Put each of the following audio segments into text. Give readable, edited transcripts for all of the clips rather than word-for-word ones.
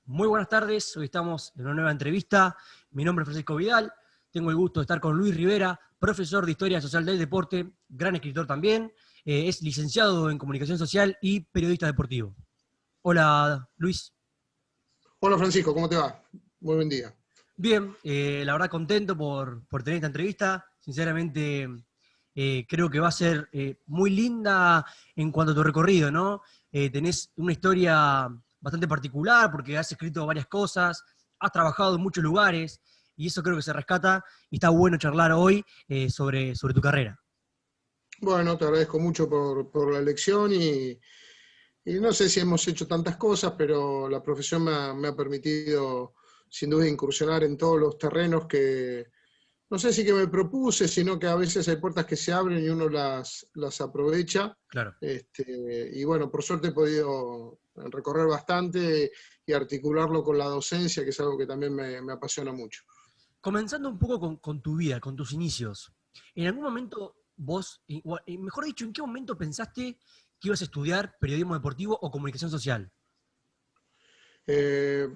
Muy buenas tardes, hoy estamos en una nueva entrevista. Mi nombre es Francisco Vidal, tengo el gusto de estar con Luis Rivera, profesor de Historia Social del Deporte, gran escritor también, es licenciado en Comunicación Social y periodista deportivo. Hola, Luis. Hola Francisco, ¿cómo te va? Muy buen día. Bien, la verdad contento por tener esta entrevista. Sinceramente, creo que va a ser muy linda en cuanto a tu recorrido, ¿no? Tenés una historia bastante particular porque has escrito varias cosas, has trabajado en muchos lugares y eso creo que se rescata y está bueno charlar hoy sobre tu carrera. Bueno, te agradezco mucho por la elección y no sé si hemos hecho tantas cosas, pero la profesión me ha permitido sin duda incursionar en todos los terrenos que, no sé si que me propuse, sino que a veces hay puertas que se abren y uno las aprovecha. Claro. Y bueno, por suerte he podido recorrer bastante y articularlo con la docencia, que es algo que también me apasiona mucho. Comenzando un poco con tu vida, con tus inicios, ¿en algún momento vos, mejor dicho, en qué momento pensaste que ibas a estudiar periodismo deportivo o comunicación social? Eh,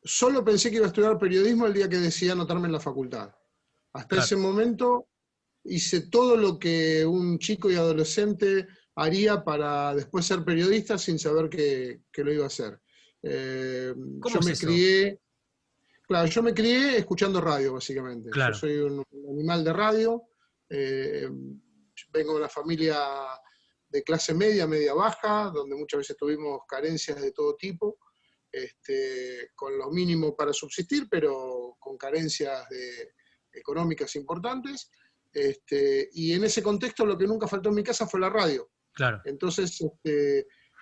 Solo pensé que iba a estudiar periodismo el día que decidí anotarme en la facultad. Hasta Claro. ese momento hice todo lo que un chico y adolescente haría para después ser periodista sin saber que lo iba a hacer. ¿Cómo Yo es me eso? crié, claro, yo me crié escuchando radio, básicamente. Yo Claro. soy un animal de radio, eh, vengo de una familia de clase media, media baja, donde muchas veces tuvimos carencias de todo tipo, con lo mínimo para subsistir, pero con carencias económicas importantes. Y en ese contexto lo que nunca faltó en mi casa fue la radio. Claro. Entonces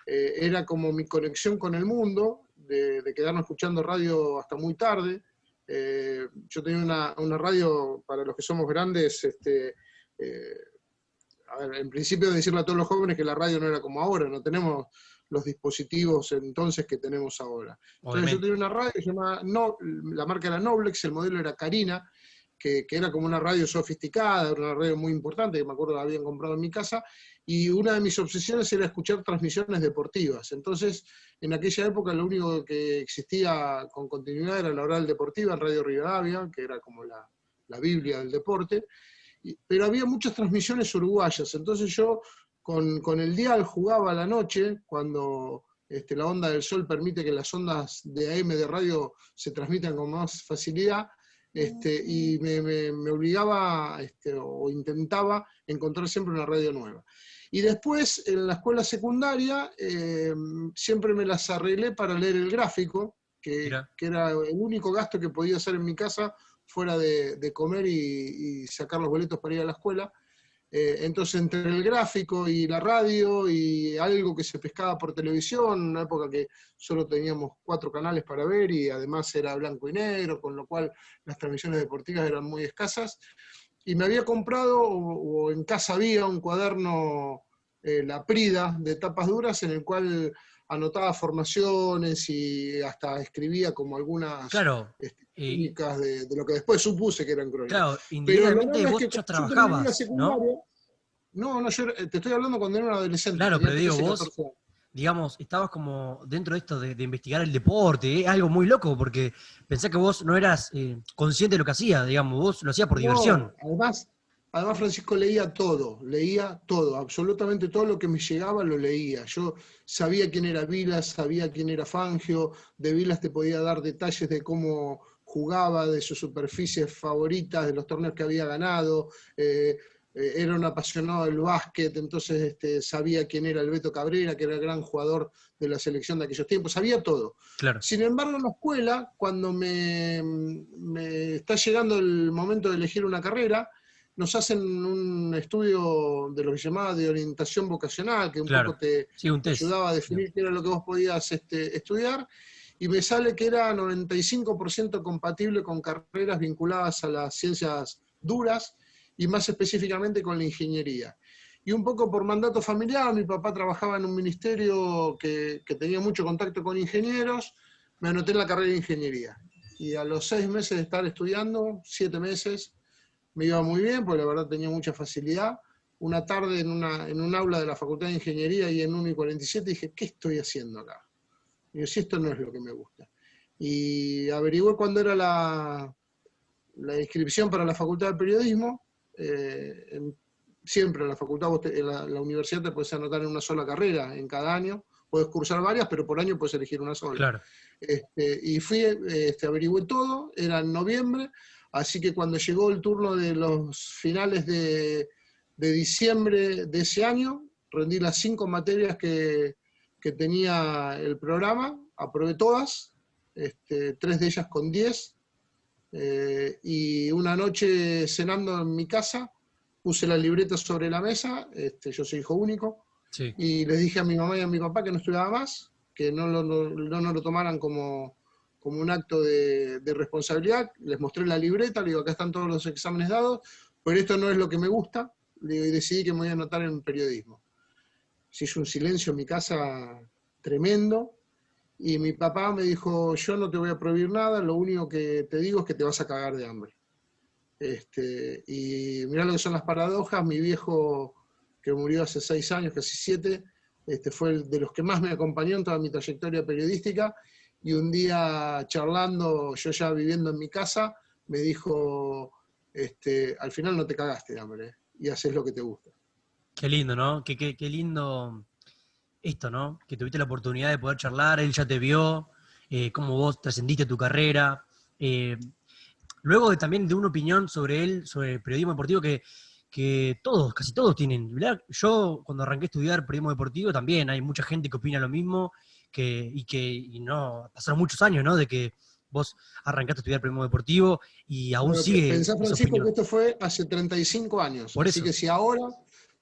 era como mi conexión con el mundo, de quedarnos escuchando radio hasta muy tarde. Yo tenía una radio, para los que somos grandes, eh, a ver, en principio decirle a todos los jóvenes que la radio no era como ahora, no tenemos los dispositivos entonces que tenemos ahora. Entonces yo Obviamente. tenía una radio que se llamaba, no, la marca era Noblex, el modelo era Carina, que era como una radio sofisticada, una radio muy importante, que me acuerdo la habían comprado en mi casa, y una de mis obsesiones era escuchar transmisiones deportivas. Entonces, en aquella época lo único que existía con continuidad era la oral deportiva en Radio Rivadavia, que era como la Biblia del deporte, pero había muchas transmisiones uruguayas, entonces yo con el dial jugaba a la noche, cuando la onda del sol permite que las ondas de AM de radio se transmitan con más facilidad, y me obligaba o intentaba encontrar siempre una radio nueva. Y después, en la escuela secundaria, siempre me las arreglé para leer el gráfico, Mira. que era el único gasto que podía hacer en mi casa fuera de comer y sacar los boletos para ir a la escuela. Entonces, entre el gráfico y la radio y algo que se pescaba por televisión, una época que solo teníamos 4 canales para ver y además era blanco y negro, con lo cual las transmisiones deportivas eran muy escasas. Y me había comprado, o en casa había un cuaderno, La Prida, de tapas duras, en el cual anotaba formaciones y hasta escribía como algunas Claro. crónicas de lo que después supuse que eran crónicas. Claro, Pero lo indirectamente bueno es vos que ya cuando yo terminé la trabajabas, ¿no? secundaria, no, yo te estoy hablando cuando era un adolescente, Claro, pero tenía digo, 13, vos, 14 años. digamos, estabas como dentro de esto de investigar el deporte, algo muy loco, porque pensé que vos no eras consciente de lo que hacías, digamos, vos lo hacías por No, diversión. además Francisco leía todo, absolutamente todo lo que me llegaba lo leía. Yo sabía quién era Vilas, sabía quién era Fangio, de Vilas te podía dar detalles de cómo jugaba, de sus superficies favoritas, de los torneos que había ganado. Era un apasionado del básquet, entonces sabía quién era el Beto Cabrera, que era el gran jugador de la selección de aquellos tiempos, sabía todo. Claro. Sin embargo, en la escuela, cuando me está llegando el momento de elegir una carrera, nos hacen un estudio de lo que se llamaba de orientación vocacional, que un Claro. poco te Sí, un test. ayudaba a definir qué era lo que vos podías estudiar, y me sale que era 95% compatible con carreras vinculadas a las ciencias duras, y más específicamente con la ingeniería. Y un poco por mandato familiar, mi papá trabajaba en un ministerio que tenía mucho contacto con ingenieros, me anoté en la carrera de ingeniería. Y a los 6 meses de estar estudiando, 7 meses, me iba muy bien, porque la verdad tenía mucha facilidad. Una tarde en un aula de la Facultad de Ingeniería y en 1 y 47 dije, ¿qué estoy haciendo acá? Y yo, si esto no es lo que me gusta. Y averigüé cuándo era la inscripción para la Facultad de Periodismo. Siempre en la facultad, en la universidad te puedes anotar en una sola carrera en cada año, puedes cursar varias, pero por año puedes elegir una sola. Claro. Y fui, averigüé todo, era en noviembre, así que cuando llegó el turno de los finales de diciembre de ese año, rendí las 5 materias que tenía el programa, aprobé todas, 3 de ellas con 10, y una noche cenando en mi casa, puse la libreta sobre la mesa, yo soy hijo único, Sí. y les dije a mi mamá y a mi papá que no estudiaba más, que no lo tomaran como un acto de responsabilidad. Les mostré la libreta, le digo, acá están todos los exámenes dados, pero esto no es lo que me gusta, le digo, y decidí que me voy a anotar en periodismo. Se hizo un silencio en mi casa tremendo, y mi papá me dijo, yo no te voy a prohibir nada, lo único que te digo es que te vas a cagar de hambre. Y mirá lo que son las paradojas, mi viejo, que murió hace 6 años, casi 7, fue el de los que más me acompañó en toda mi trayectoria periodística, y un día charlando, yo ya viviendo en mi casa, me dijo, al final no te cagaste de hambre, y haces lo que te gusta. Qué lindo, ¿no? Qué lindo esto, ¿no? Que tuviste la oportunidad de poder charlar, él ya te vio, cómo vos trascendiste tu carrera. Luego también de una opinión sobre él, sobre el periodismo deportivo, que todos, casi todos tienen. ¿Verdad? Yo, cuando arranqué a estudiar periodismo deportivo, también hay mucha gente que opina lo mismo, y no, pasaron muchos años, ¿no? De que vos arrancaste a estudiar periodismo deportivo y aún Bueno, sigue pensá, esa Francisco, que opinión. esto fue hace 35 años, Por así eso. que si ahora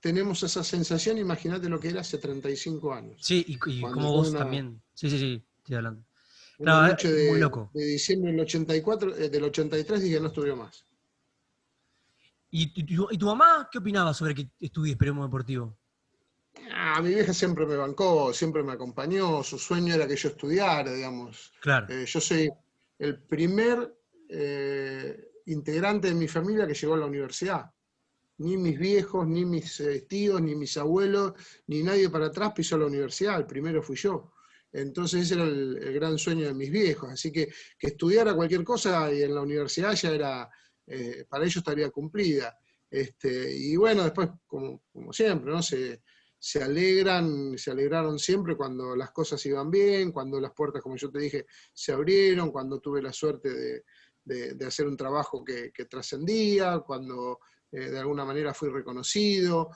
tenemos esa sensación, imagínate lo que era hace 35 años, Sí, y cuando como yo vos también. Sí, sí, sí, estoy hablando. una Claro, noche muy loco. de diciembre del 84, del 83 dije no estudió más. ¿Y tu mamá qué opinaba sobre que estudies periodismo deportivo? Mi vieja siempre me bancó, siempre me acompañó, su sueño era que yo estudiara, digamos. Claro, Yo soy el primer integrante de mi familia que llegó a la universidad. Ni mis viejos, ni mis tíos, ni mis abuelos, ni nadie para atrás pisó la universidad, el primero fui yo. Entonces ese era el gran sueño de mis viejos, así que estudiara cualquier cosa y en la universidad ya era, para ellos estaría cumplida. Y bueno, después, como siempre, ¿no? Se alegraron siempre cuando las cosas iban bien, cuando las puertas, como yo te dije, se abrieron, cuando tuve la suerte de hacer un trabajo que trascendía, cuando de alguna manera fui reconocido,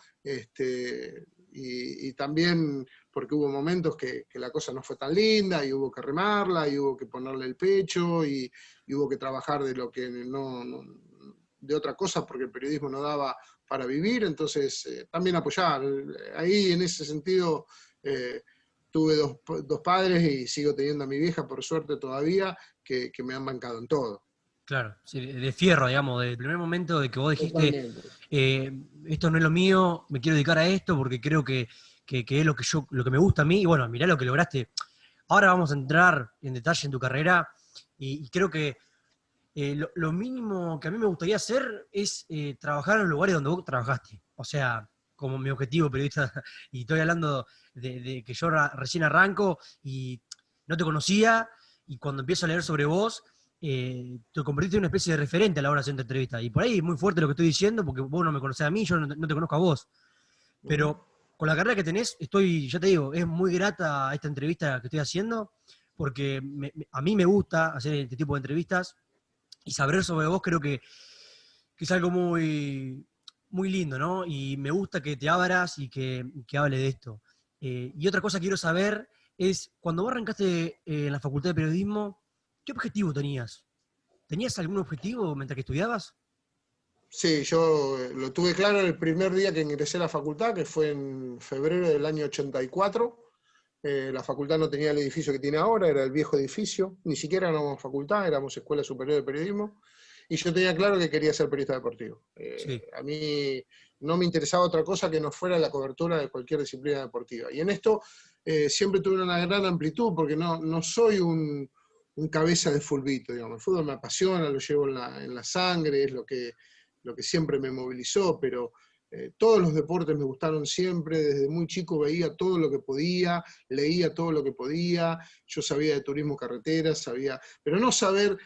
y también porque hubo momentos que la cosa no fue tan linda, y hubo que remarla, y hubo que ponerle el pecho, y hubo que trabajar de lo que de otra cosa, porque el periodismo no daba para vivir, entonces también apoyar. Ahí en ese sentido tuve dos padres y sigo teniendo a mi vieja, por suerte todavía, que me han bancado en todo. claro. Sí, de fierro, digamos, del primer momento de que vos dijiste, Totalmente. esto no es lo mío, me quiero dedicar a esto porque creo que es lo que me gusta a mí, y bueno, mirá lo que lograste. Ahora vamos a entrar en detalle en tu carrera, y creo que lo mínimo que a mí me gustaría hacer es trabajar en los lugares donde vos trabajaste. O sea, como mi objetivo periodista, y estoy hablando de que yo recién arranco y no te conocía, y cuando empiezo a leer sobre vos, te convertiste en una especie de referente a la hora de hacer esta entrevista. Y por ahí es muy fuerte lo que estoy diciendo, porque vos no me conocés a mí, yo no te conozco a vos. Uh-huh. Pero con la carrera que tenés, ya te digo, es muy grata esta entrevista que estoy haciendo, porque a mí me gusta hacer este tipo de entrevistas, y saber sobre vos creo que es algo muy, muy lindo, ¿no? Y me gusta que te abras y que hable de esto. Y otra cosa que quiero saber es, cuando vos arrancaste en la Facultad de Periodismo, ¿qué objetivo tenías? ¿Tenías algún objetivo mientras que estudiabas? Sí, yo lo tuve claro el primer día que ingresé a la facultad, que fue en febrero del año 84. La facultad no tenía el edificio que tiene ahora, era el viejo edificio, ni siquiera éramos facultad, éramos Escuela Superior de Periodismo, y yo tenía claro que quería ser periodista deportivo. Sí, A mí no me interesaba otra cosa que no fuera la cobertura de cualquier disciplina deportiva. Y en esto siempre tuve una gran amplitud, porque no soy un cabeza de fulbito, digamos. El fútbol me apasiona, lo llevo en la sangre, es lo que siempre me movilizó, pero Todos los deportes me gustaron siempre, desde muy chico veía todo lo que podía, leía todo lo que podía, yo sabía de turismo carretera, pero no saber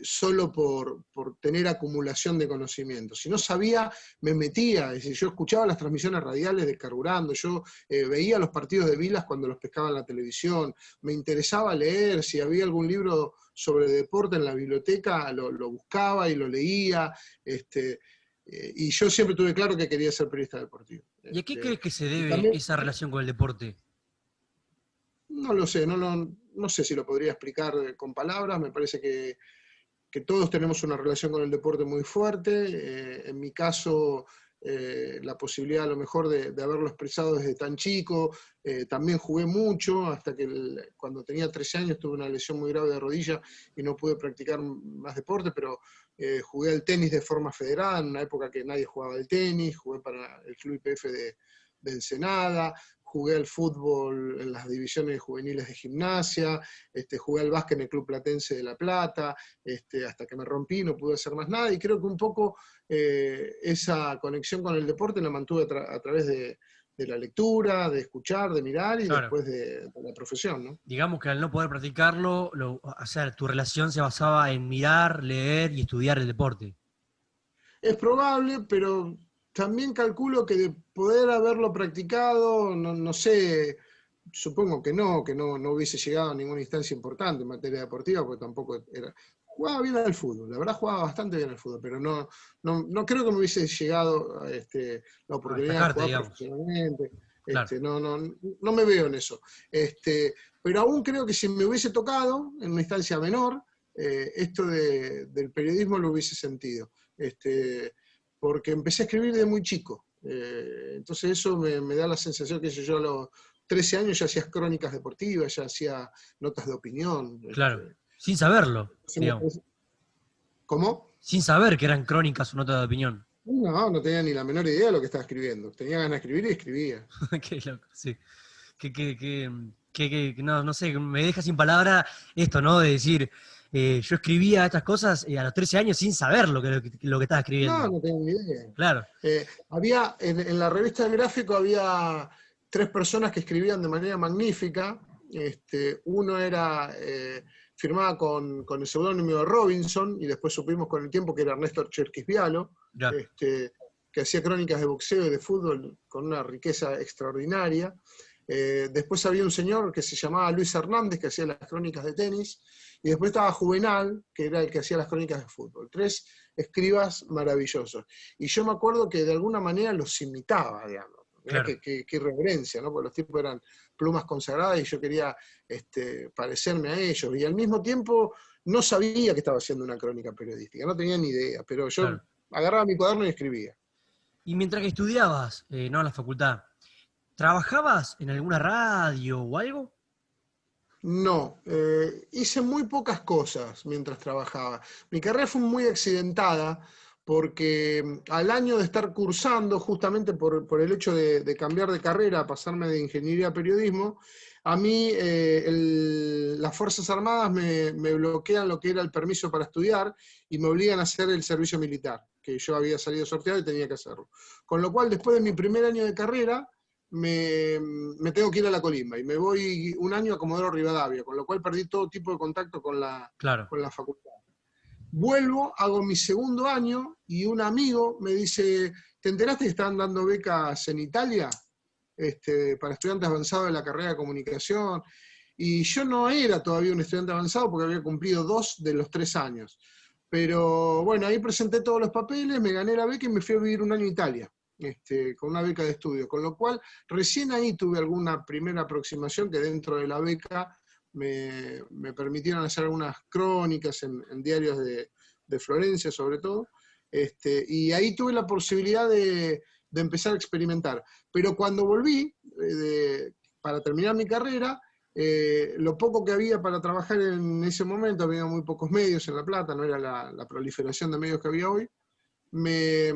solo por tener acumulación de conocimientos, si no sabía, me metía, es decir, yo escuchaba las transmisiones radiales de Carburando, yo veía los partidos de Vilas cuando los pescaba en la televisión, me interesaba leer, si había algún libro sobre deporte en la biblioteca, lo buscaba y lo leía, y yo siempre tuve claro que quería ser periodista deportivo. ¿Y a qué crees que se Y debe también, esa relación con el deporte? no lo sé, no sé si lo podría explicar con palabras, me parece que todos tenemos una relación con el deporte muy fuerte, en mi caso la posibilidad a lo mejor de haberlo expresado desde tan chico, también jugué mucho, hasta que cuando tenía 13 años tuve una lesión muy grave de rodilla y no pude practicar más deporte, pero jugué al tenis de forma federada, en una época que nadie jugaba al tenis, jugué para el Club IPF de Ensenada, jugué al fútbol en las divisiones juveniles de gimnasia, jugué al básquet en el Club Platense de La Plata, hasta que me rompí, no pude hacer más nada, y creo que un poco esa conexión con el deporte la mantuve a través de la lectura, de escuchar, de mirar y Claro. después de la profesión, ¿no? Digamos que al no poder practicarlo, o sea, tu relación se basaba en mirar, leer y estudiar el deporte. Es probable, pero también calculo que de poder haberlo practicado, no sé, supongo que no hubiese llegado a ninguna instancia importante en materia deportiva, porque tampoco era. Jugaba bien al fútbol, la verdad jugaba bastante bien al fútbol, pero no creo que me hubiese llegado la A oportunidad de destacarte, jugar digamos. profesionalmente. Claro. No me veo en eso. Pero aún creo que si me hubiese tocado en una instancia menor, esto del periodismo lo hubiese sentido. Porque empecé a escribir de muy chico. Entonces eso me da la sensación que yo a los 13 años ya hacía crónicas deportivas, ya hacía notas de opinión. Claro. Sin saberlo, digamos. ¿Cómo? Sin saber que eran crónicas o notas de opinión. No tenía ni la menor idea de lo que estaba escribiendo. Tenía ganas de escribir y escribía. Qué loco, sí. No sé, me deja sin palabra esto, ¿no? De decir, yo escribía estas cosas a los 13 años sin saber lo que estaba escribiendo. No tengo ni idea. Claro, Había, en la revista del gráfico había 3 personas que escribían de manera magnífica. Uno firmaba con el seudónimo de Robinson, y después supimos con el tiempo que era Ernesto Cherquisvialo, ya. que hacía crónicas de boxeo y de fútbol con una riqueza extraordinaria. Después había un señor que se llamaba Luis Hernández, que hacía las crónicas de tenis, y después estaba Juvenal, que era el que hacía las crónicas de fútbol. 3 escribas maravillosos. Y yo me acuerdo que de alguna manera los imitaba, digamos. Mirá Claro. qué irreverencia, ¿no? Porque los tipos eran plumas consagradas y yo quería parecerme a ellos. Y al mismo tiempo no sabía que estaba haciendo una crónica periodística, no tenía ni idea, pero yo Claro. agarraba mi cuaderno y escribía. Y mientras que estudiabas, no en la facultad, ¿trabajabas en alguna radio o algo? No, hice muy pocas cosas mientras trabajaba. Mi carrera fue muy accidentada porque al año de estar cursando, justamente por el hecho de cambiar de carrera, a pasarme de ingeniería a periodismo, a mí las Fuerzas Armadas me bloquean lo que era el permiso para estudiar y me obligan a hacer el servicio militar, que yo había salido sorteado y tenía que hacerlo. Con lo cual, después de mi primer año de carrera, me tengo que ir a la Colimba y me voy un año a Comodoro Rivadavia, con lo cual perdí todo tipo de contacto con la Claro. facultad. Vuelvo, hago mi segundo año y un amigo me dice, ¿te enteraste que estaban dando becas en Italia para estudiantes avanzados de la carrera de comunicación? Y yo no era todavía un estudiante avanzado porque había cumplido 2 de los 3 años. Pero bueno, ahí presenté todos los papeles, me gané la beca y me fui a vivir un año a Italia. Con una beca de estudio, con lo cual recién ahí tuve alguna primera aproximación que dentro de la beca me permitieron hacer algunas crónicas en diarios de Florencia sobre todo, y ahí tuve la posibilidad de empezar a experimentar. Pero cuando volví para terminar mi carrera, lo poco que había para trabajar en ese momento, había muy pocos medios en La Plata, no era la proliferación de medios que había hoy, me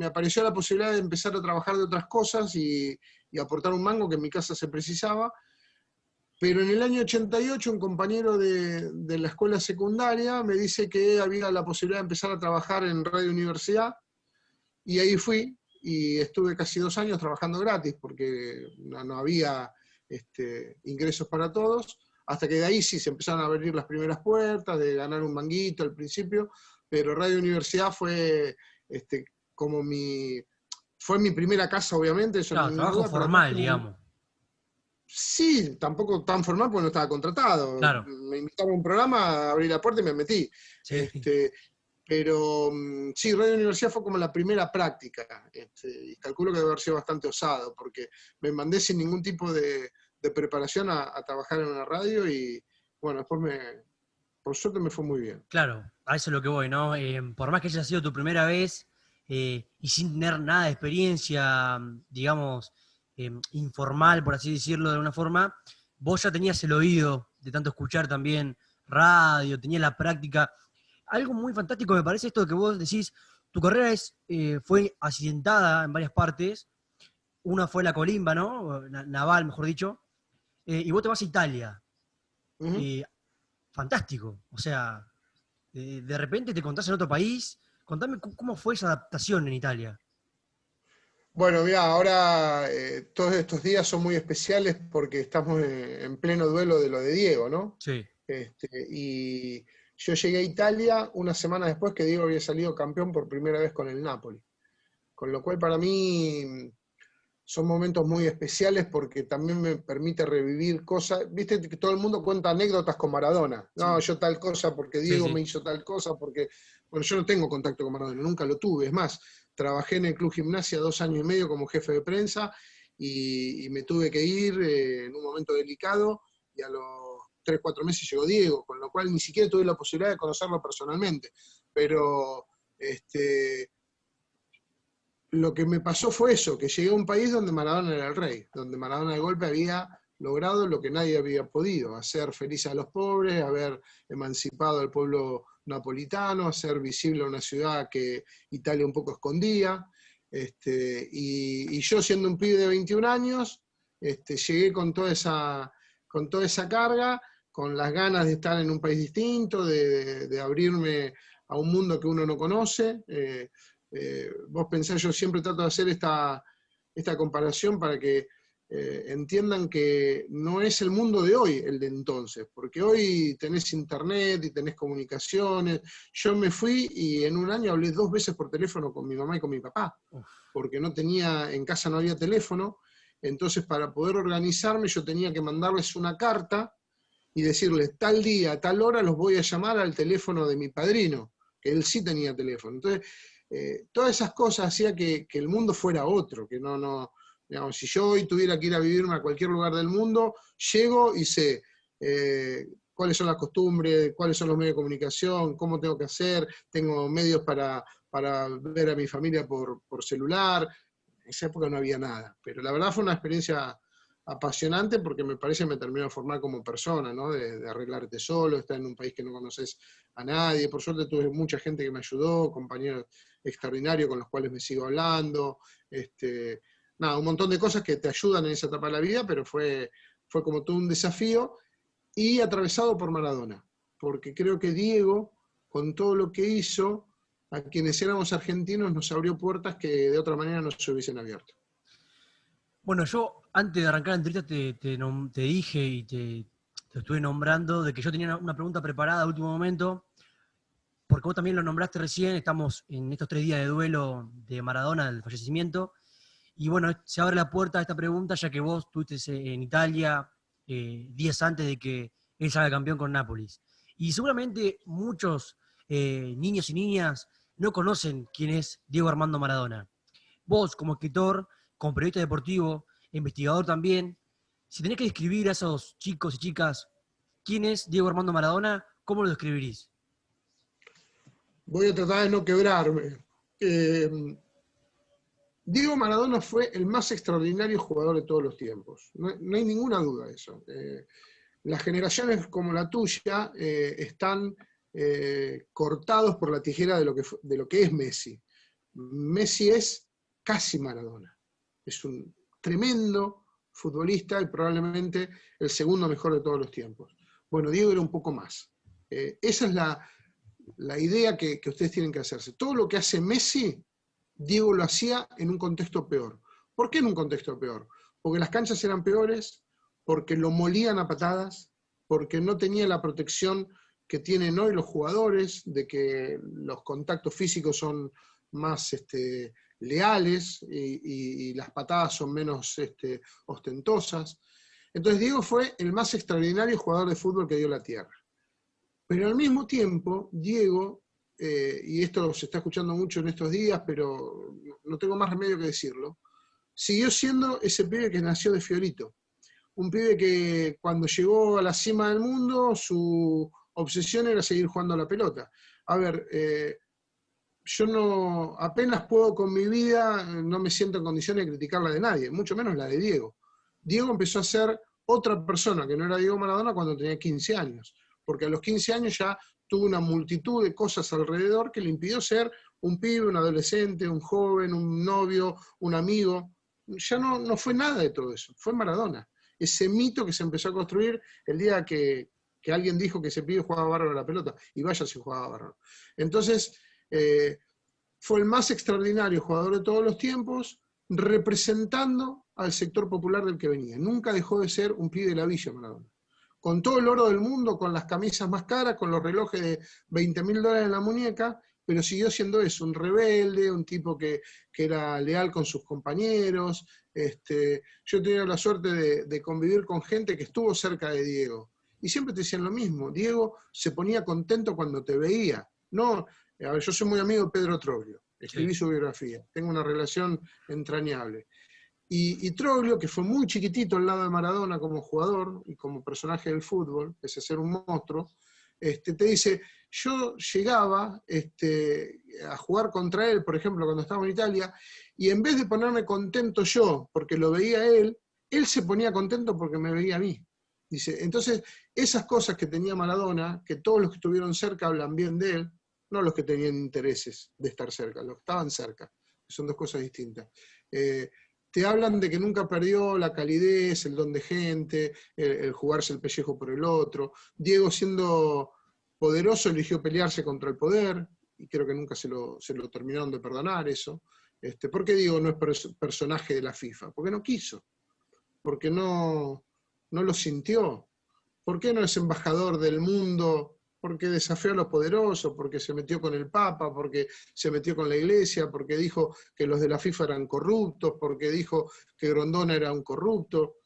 apareció la posibilidad de empezar a trabajar de otras cosas y aportar un mango que en mi casa se precisaba. Pero en el año 88 un compañero de la escuela secundaria me dice que había la posibilidad de empezar a trabajar en Radio Universidad, y ahí fui. y estuve casi 2 años trabajando gratis porque no había ingresos para todos, hasta que de ahí sí se empezaron a abrir las primeras puertas, de ganar un manguito al principio, pero Radio Universidad fue como fue mi primera casa, obviamente, eso no hay Claro, ninguna trabajo duda, pero además formal, digamos. sí, tampoco tan formal porque no estaba contratado. Claro, Me invitaron a un programa, abrí la puerta y me metí. sí. Pero sí, Radio Universidad fue como la primera práctica. Y calculo que debe haber sido bastante osado, porque me mandé sin ningún tipo de preparación a trabajar en una radio y bueno, después por suerte me fue muy bien. Claro, a eso es lo que voy, ¿no? Por más que haya sido tu primera vez y sin tener nada de experiencia, digamos, informal, por así decirlo de alguna forma, vos ya tenías el oído de tanto escuchar también radio, tenías la práctica. Algo muy fantástico me parece esto que vos decís, tu carrera fue accidentada en varias partes, una fue la colimba, ¿no? Naval, mejor dicho, y vos te vas a Italia. Ujú. Eh, Fantástico, o sea, de repente te contás en otro país. Contame cómo fue esa adaptación en Italia. Bueno, mira, ahora todos estos días son muy especiales porque estamos en pleno duelo de lo de Diego, ¿no? Sí, Y yo llegué a Italia una semana después que Diego había salido campeón por primera vez con el Napoli. Con lo cual para mí son momentos muy especiales porque también me permite revivir cosas. Viste que todo el mundo cuenta anécdotas con Maradona. No, sí, yo tal cosa porque sí, Diego sí. me hizo tal cosa, porque. Bueno, yo no tengo contacto con Maradona, nunca lo tuve. Es más, trabajé en el Club Gimnasia 2 años y medio como jefe de prensa y me tuve que ir en un momento delicado y a los 3, 4 meses llegó Diego, con lo cual ni siquiera tuve la posibilidad de conocerlo personalmente. Pero lo que me pasó fue eso, que llegué a un país donde Maradona era el rey, donde Maradona de golpe había logrado lo que nadie había podido, hacer feliz a los pobres, haber emancipado al pueblo napolitano, hacer visible una ciudad que Italia un poco escondía. Y yo siendo un pibe de 21 años, llegué con toda esa carga, con las ganas de estar en un país distinto, de abrirme a un mundo que uno no conoce. Vos pensás, yo siempre trato de hacer esta comparación para que entiendan que no es el mundo de hoy el de entonces, porque hoy tenés internet y tenés comunicaciones. Yo me fui y en un año hablé 2 veces por teléfono con mi mamá y con mi papá, Uf, porque en casa no había teléfono, entonces para poder organizarme yo tenía que mandarles una carta y decirles tal día, tal hora los voy a llamar al teléfono de mi padrino, que él sí tenía teléfono. Entonces, todas esas cosas hacían que el mundo fuera otro, que digamos, si yo hoy tuviera que ir a vivirme a cualquier lugar del mundo, llego y sé cuáles son las costumbres, cuáles son los medios de comunicación, cómo tengo que hacer, tengo medios para ver a mi familia por celular. En esa época no había nada, pero la verdad fue una experiencia apasionante porque me parece que me terminó de formar como persona, ¿no? De arreglarte solo, estar en un país que no conoces a nadie. Por suerte tuve mucha gente que me ayudó, compañeros extraordinarios con los cuales me sigo hablando. Nada, un montón de cosas que te ayudan en esa etapa de la vida, pero fue como todo un desafío y atravesado por Maradona, porque creo que Diego, con todo lo que hizo, a quienes éramos argentinos nos abrió puertas que de otra manera no se hubiesen abierto. bueno, yo antes de arrancar la entrevista te dije y te estuve nombrando de que yo tenía una pregunta preparada a último momento, porque vos también lo nombraste recién, estamos en estos 3 días de duelo de Maradona, del fallecimiento, y bueno, se abre la puerta a esta pregunta ya que vos estuviste en Italia días antes de que él salga campeón con Nápoles. Y seguramente muchos niños y niñas no conocen quién es Diego Armando Maradona. Vos, como escritor, como periodista deportivo, investigador también, si tenés que describir a esos chicos y chicas quién es Diego Armando Maradona, ¿cómo lo describirís? Voy a tratar de no quebrarme. Eh, Diego Maradona fue el más extraordinario jugador de todos los tiempos. No hay ninguna duda de eso. Las generaciones como la tuya están cortados por la tijera de lo que es Messi. Messi es casi Maradona. Es un tremendo futbolista y probablemente el segundo mejor de todos los tiempos. Bueno, Diego era un poco más. Esa es la idea que ustedes tienen que hacerse. Todo lo que hace Messi Diego lo hacía en un contexto peor. ¿Por qué en un contexto peor? Porque las canchas eran peores, porque lo molían a patadas, porque no tenía la protección que tienen hoy los jugadores, de que los contactos físicos son más leales y las patadas son menos ostentosas. Entonces Diego fue el más extraordinario jugador de fútbol que dio la tierra. Pero al mismo tiempo, Diego, y esto se está escuchando mucho en estos días, pero no tengo más remedio que decirlo, siguió siendo ese pibe que nació de Fiorito. Un pibe que cuando llegó a la cima del mundo, su obsesión era seguir jugando a la pelota. A ver, yo no, apenas puedo con mi vida, no me siento en condiciones de criticar la de nadie, mucho menos la de Diego. Diego empezó a ser otra persona que no era Diego Maradona cuando tenía 15 años, porque a los 15 años ya tuvo una multitud de cosas alrededor que le impidió ser un pibe, un adolescente, un joven, un novio, un amigo. Ya no fue nada de todo eso, fue Maradona. Ese mito que se empezó a construir el día que alguien dijo que ese pibe jugaba bárbaro a la pelota, y vaya si jugaba bárbaro. Entonces, fue el más extraordinario jugador de todos los tiempos, representando al sector popular del que venía. Nunca dejó de ser un pibe de la villa, Maradona. Con todo el oro del mundo, con las camisas más caras, con los relojes de $20.000 en la muñeca, pero siguió siendo eso, un rebelde, un tipo que era leal con sus compañeros. Yo he tenido la suerte de convivir con gente que estuvo cerca de Diego, y siempre te decían lo mismo: Diego se ponía contento cuando te veía. No, a ver, yo soy muy amigo de Pedro Troglio, escribí su biografía, tengo una relación entrañable. Y Troglio, que fue muy chiquitito al lado de Maradona como jugador y como personaje del fútbol, pese a ser un monstruo, te dice, yo llegaba a jugar contra él, por ejemplo, cuando estaba en Italia, y en vez de ponerme contento yo porque lo veía él se ponía contento porque me veía a mí. Dice, entonces, esas cosas que tenía Maradona, que todos los que estuvieron cerca hablan bien de él, no los que tenían intereses de estar cerca, los que estaban cerca, son dos cosas distintas. Te hablan de que nunca perdió la calidez, el don de gente, el jugarse el pellejo por el otro. Diego, siendo poderoso, eligió pelearse contra el poder, y creo que nunca se lo terminaron de perdonar eso. ¿Por qué Diego no es personaje de la FIFA? Porque no quiso, porque no lo sintió. ¿Por qué no es embajador del mundo? Porque desafió a los poderosos, porque se metió con el Papa, porque se metió con la Iglesia, porque dijo que los de la FIFA eran corruptos, porque dijo que Grondona era un corrupto,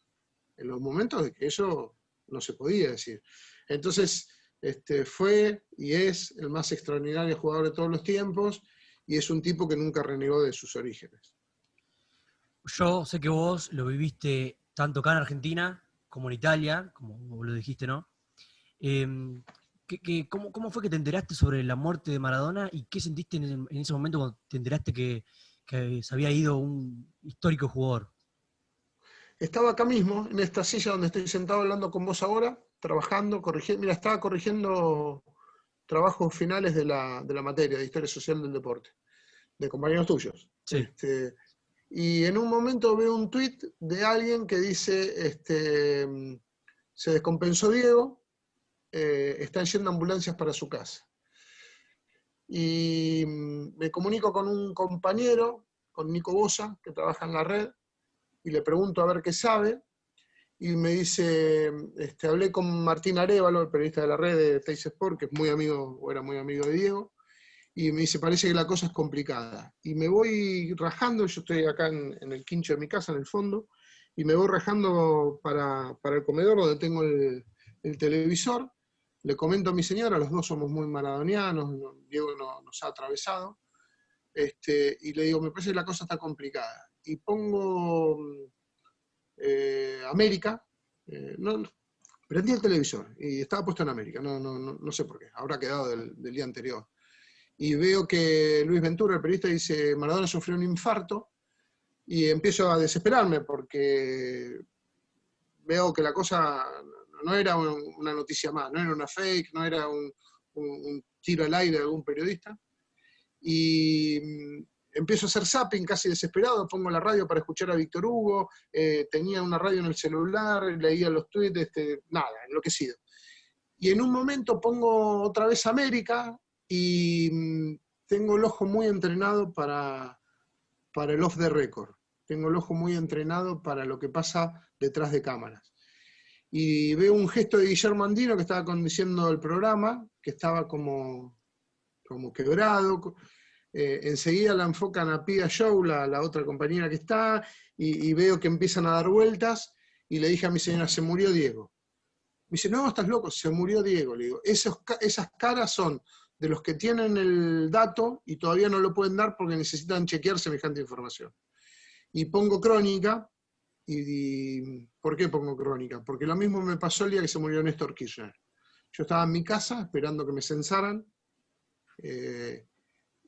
en los momentos de que eso no se podía decir. Entonces, fue y es el más extraordinario jugador de todos los tiempos, y es un tipo que nunca renegó de sus orígenes. Yo sé que vos lo viviste tanto acá en Argentina como en Italia, como vos lo dijiste, ¿no? ¿Cómo fue que te enteraste sobre la muerte de Maradona y qué sentiste en ese momento cuando te enteraste que se había ido un histórico jugador? Estaba acá mismo, en esta silla donde estoy sentado hablando con vos ahora, trabajando, corrigiendo. Mira, estaba corrigiendo trabajos finales de la materia de Historia Social del Deporte, de compañeros tuyos. Sí. Y en un momento veo un tuit de alguien que dice, se descompensó Diego, están yendo ambulancias para su casa. Y me comunico con un compañero, con Nico Bosa, que trabaja en la red, y le pregunto a ver qué sabe, y me dice, hablé con Martín Arévalo, el periodista de la red de Teis Sport, que es muy amigo, o era muy amigo de Diego, y me dice, parece que la cosa es complicada. Y me voy rajando, yo estoy acá en el quincho de mi casa, en el fondo, y me voy rajando para el comedor donde tengo el televisor. Le comento a mi señora, los dos somos muy maradonianos, Diego nos ha atravesado, y le digo, me parece que la cosa está complicada. Y pongo América, prendí el televisor y estaba puesto en América, no sé por qué, habrá quedado del día anterior. Y veo que Luis Ventura, el periodista, dice, Maradona sufrió un infarto, y empiezo a desesperarme porque veo que la cosa no era una noticia más, no era una fake, no era un tiro al aire de algún periodista. Y empiezo a hacer zapping casi desesperado, pongo la radio para escuchar a Víctor Hugo, tenía una radio en el celular, leía los tweets, nada, enloquecido. Y en un momento pongo otra vez América y tengo el ojo muy entrenado para para el off the record. Tengo el ojo muy entrenado para lo que pasa detrás de cámaras. Y veo un gesto de Guillermo Andino, que estaba conduciendo el programa, que estaba como quebrado. Enseguida la enfocan a Pia Show, la otra compañera que está, y veo que empiezan a dar vueltas, y le dije a mi señora, se murió Diego. Me dice, no, estás loco, se murió Diego. Le digo, esas caras son de los que tienen el dato y todavía no lo pueden dar porque necesitan chequear semejante información. Y pongo crónica, ¿por qué pongo crónica? Porque lo mismo me pasó el día que se murió Néstor Kirchner. Yo estaba en mi casa esperando que me censaran,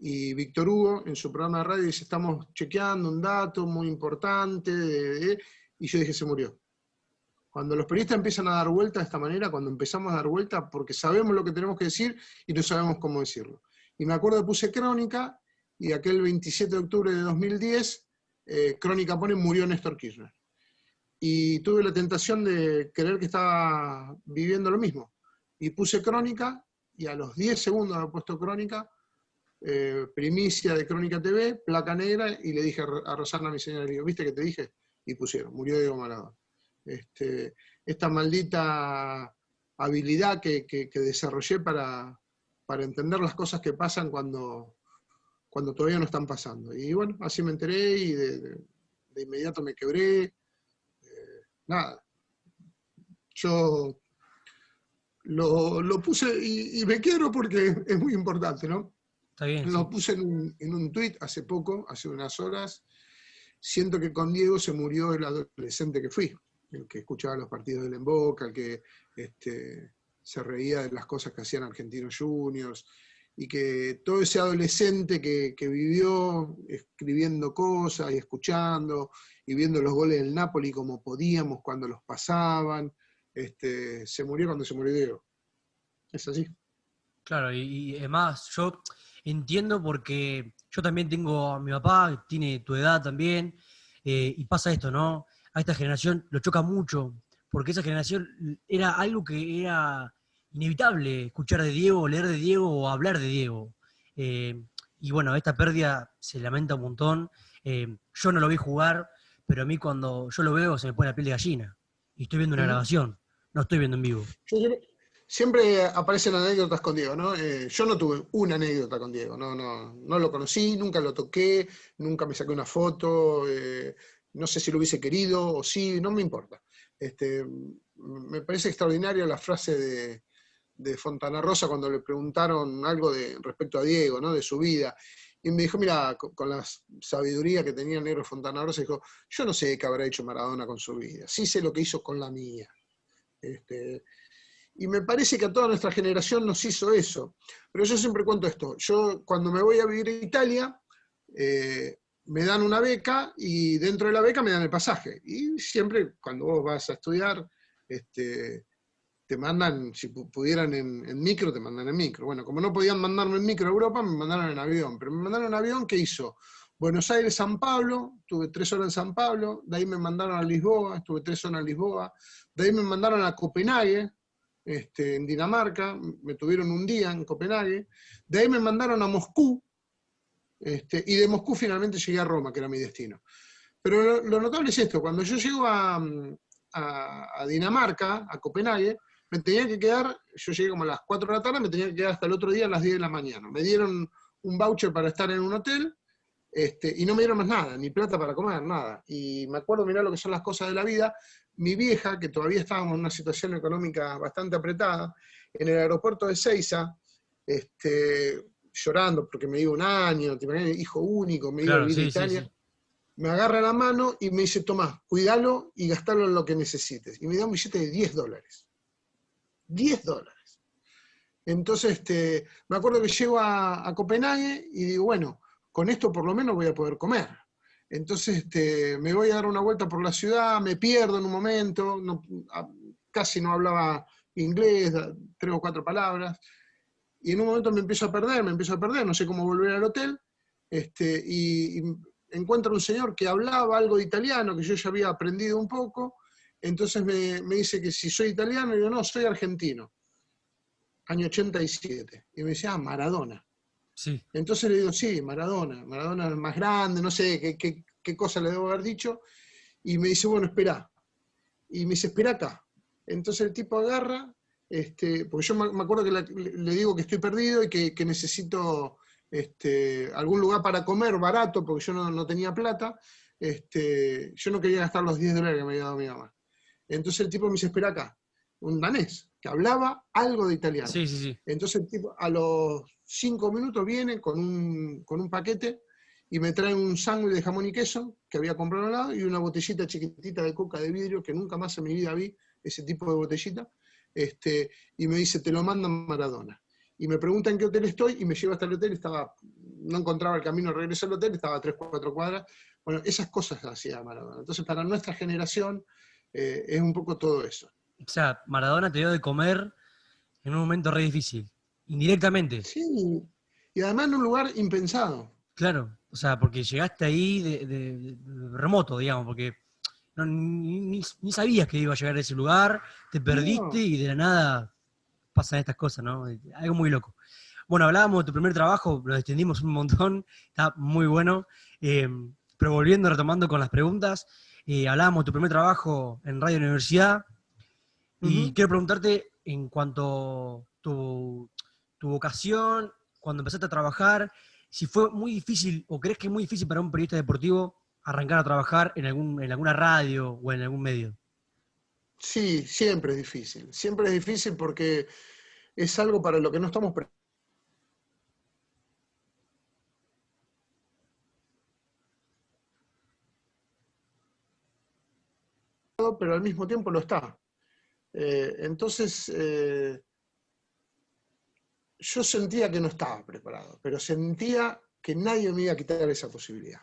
y Víctor Hugo en su programa de radio dice, estamos chequeando un dato muy importante, y yo dije, se murió. Cuando los periodistas empiezan a dar vuelta de esta manera, cuando empezamos a dar vuelta, porque sabemos lo que tenemos que decir y no sabemos cómo decirlo. Y me acuerdo que puse crónica, y aquel 27 de octubre de 2010, crónica pone, murió Néstor Kirchner. Y tuve la tentación de creer que estaba viviendo lo mismo. Y puse crónica, y a los 10 segundos había puesto crónica, primicia de Crónica TV, placa negra, y le dije a Rosana, mi señora, le digo, ¿viste que te dije? Y pusieron, murió Diego Maradona. Esta maldita habilidad que desarrollé para entender las cosas que pasan cuando todavía no están pasando. Y bueno, así me enteré y de inmediato me quebré. Nada. Yo lo puse y me quiero porque es muy importante, ¿no? Está bien, Lo sí. puse en un tuit hace poco, hace unas horas. Siento que con Diego se murió el adolescente que fui, el que escuchaba los partidos del En Boca, el que se reía de las cosas que hacían Argentinos Juniors, y que todo ese adolescente que vivió escribiendo cosas y escuchando, y viendo los goles del Napoli como podíamos cuando los pasaban, se murió cuando se murió Diego. Es así. Claro, y además yo entiendo porque yo también tengo a mi papá, que tiene tu edad también, y pasa esto, ¿no? A esta generación lo choca mucho, porque esa generación era algo que era inevitable, escuchar de Diego, leer de Diego o hablar de Diego. Eh, y bueno, esta pérdida se lamenta un montón. Yo no lo vi jugar, pero a mí cuando yo lo veo se me pone la piel de gallina. Y estoy viendo una Ujú. grabación, no estoy viendo en vivo. Siempre aparecen anécdotas con Diego, ¿no? Yo no tuve una anécdota con Diego, no lo conocí, nunca lo toqué, nunca me saqué una foto, no sé si lo hubiese querido o sí, no me importa. Me parece extraordinaria la frase de Fontana Rosa cuando le preguntaron algo respecto a Diego, ¿no? De su vida. Y me dijo, mira, con la sabiduría que tenía el negro Fontana Rosa, dijo, yo no sé qué habrá hecho Maradona con su vida, sí sé lo que hizo con la mía. Y me parece que a toda nuestra generación nos hizo eso. Pero yo siempre cuento esto. Yo cuando me voy a vivir a Italia, me dan una beca y dentro de la beca me dan el pasaje. Y siempre cuando vos vas a estudiar, te mandan, si pudieran en micro, te mandan en micro. Bueno, como no podían mandarme en micro a Europa, me mandaron en avión. Pero me mandaron en avión que hizo Buenos Aires, San Pablo, tuve 3 horas en San Pablo, de ahí me mandaron a Lisboa, estuve 3 horas en Lisboa, de ahí me mandaron a Copenhague, en Dinamarca, me tuvieron un día en Copenhague, de ahí me mandaron a Moscú, y de Moscú finalmente llegué a Roma, que era mi destino. Pero lo notable es esto, cuando yo llego a Dinamarca, a Copenhague, me tenía que quedar, yo llegué como a las 4 de la tarde, me tenía que quedar hasta el otro día a las 10 de la mañana. Me dieron un voucher para estar en un hotel, y no me dieron más nada, ni plata para comer, nada. Y me acuerdo, mirá lo que son las cosas de la vida, mi vieja, que todavía estábamos en una situación económica bastante apretada, en el aeropuerto de Ezeiza, llorando porque me iba un año, hijo único, me iba a Claro, vivir a sí, sí, Italia, sí. me agarra la mano y me dice, Tomás, cuídalo y gastalo en lo que necesites. Y me da un billete de $10. $10. Entonces, me acuerdo que llego a Copenhague y digo, bueno, con esto por lo menos voy a poder comer. Entonces, me voy a dar una vuelta por la ciudad, me pierdo en un momento, casi no hablaba inglés, 3 o 4 palabras, y en un momento me empiezo a perder, no sé cómo volver al hotel, y encuentro un señor que hablaba algo de italiano, que yo ya había aprendido un poco, entonces me dice que si soy italiano, y yo no, soy argentino, año 87, y me dice, Maradona. Sí. Entonces le digo, sí, Maradona es el más grande, no sé qué cosa le debo haber dicho. Y me dice, bueno, espera. Y me dice, espera acá. Entonces el tipo agarra, porque yo me acuerdo que le digo que estoy perdido y que necesito algún lugar para comer barato, porque yo no tenía plata. Yo no quería gastar los $10 que me había dado mi mamá. Entonces el tipo me dice, espera acá, un danés, que hablaba algo de italiano. Sí, sí, sí. Entonces el tipo a los 5 minutos viene con un paquete y me trae un sándwich de jamón y queso que había comprado al lado y una botellita chiquitita de coca de vidrio que nunca más en mi vida vi ese tipo de botellita. Y me dice, te lo mandan Maradona. Y me pregunta en qué hotel estoy y me lleva hasta el hotel, no encontraba el camino de regreso al hotel, estaba a 3, 4 cuadras. Bueno, esas cosas hacía Maradona. Entonces, para nuestra generación es un poco todo eso. O sea, Maradona te dio de comer en un momento re difícil. Indirectamente, Sí, y además en un lugar impensado. claro. O sea, porque llegaste ahí de remoto, digamos, porque ni sabías que iba a llegar a ese lugar, te perdiste No, y de la nada pasan estas cosas, ¿no? Algo muy loco. Bueno, hablábamos de tu primer trabajo, lo extendimos un montón, está muy bueno. Pero volviendo, retomando con las preguntas, hablábamos de tu primer trabajo en Radio Universidad y ujú. quiero preguntarte en cuanto a tu vocación, cuando empezaste a trabajar, si fue muy difícil o crees que es muy difícil para un periodista deportivo arrancar a trabajar en alguna radio o en algún medio. Sí, siempre es difícil porque es algo para lo que no estamos preparados, pero al mismo tiempo lo está. Entonces, yo sentía que no estaba preparado, pero sentía que nadie me iba a quitar esa posibilidad.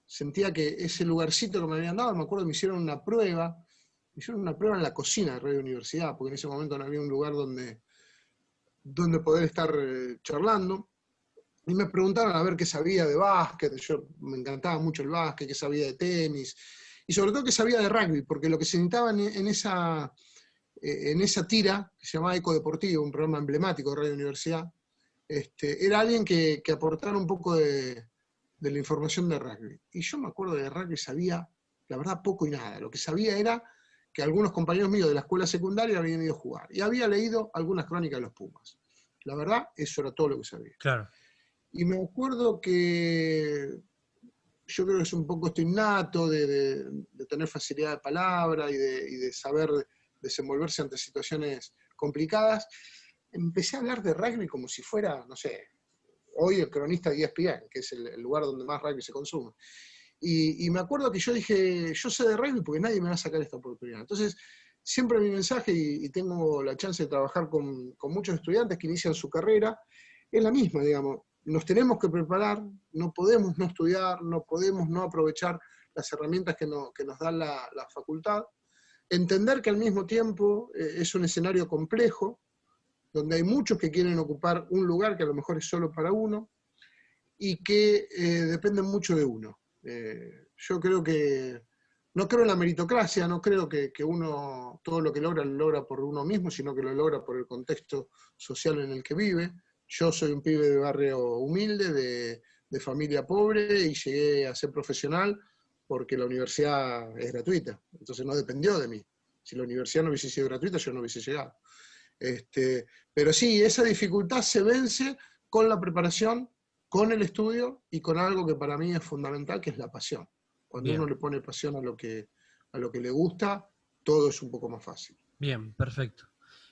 Sentía que ese lugarcito que me habían dado, me acuerdo que me hicieron una prueba en la cocina de Radio Universidad, porque en ese momento no había un lugar donde poder estar charlando. Y me preguntaron a ver qué sabía de básquet, yo me encantaba mucho el básquet, qué sabía de tenis, y sobre todo qué sabía de rugby, porque lo que se necesitaba en esa tira, que se llamaba Eco Deportivo, un programa emblemático de Radio Universidad, era alguien que aportara un poco de la información de rugby. Y yo me acuerdo de rugby, sabía, la verdad, poco y nada. Lo que sabía era que algunos compañeros míos de la escuela secundaria habían ido a jugar. Y había leído algunas crónicas de los Pumas. La verdad, eso era todo lo que sabía. Claro, Y me acuerdo que yo creo que es un poco esto innato de tener facilidad de palabra y de saber desenvolverse ante situaciones complicadas. Empecé a hablar de rugby como si fuera, no sé, hoy el cronista de ESPN, que es el lugar donde más rugby se consume. Y me acuerdo que yo dije, yo sé de rugby porque nadie me va a sacar esta oportunidad. Entonces, siempre mi mensaje, y tengo la chance de trabajar con muchos estudiantes que inician su carrera, es la misma, digamos. Nos tenemos que preparar, no podemos no estudiar, no podemos no aprovechar las herramientas que nos da la facultad. Entender que al mismo tiempo es un escenario complejo, donde hay muchos que quieren ocupar un lugar que a lo mejor es solo para uno, y que dependen mucho de uno. Yo creo que, no creo en la meritocracia, no creo que uno todo lo lo logra por uno mismo, sino que lo logra por el contexto social en el que vive. Yo soy un pibe de barrio humilde, de familia pobre, y llegué a ser profesional porque la universidad es gratuita, entonces no dependió de mí. Si la universidad no hubiese sido gratuita, yo no hubiese llegado. Pero sí, esa dificultad se vence con la preparación, con el estudio y con algo que para mí es fundamental, que es la pasión. Cuando uno bien, le pone pasión a lo que le gusta, todo es un poco más fácil. bien, perfecto.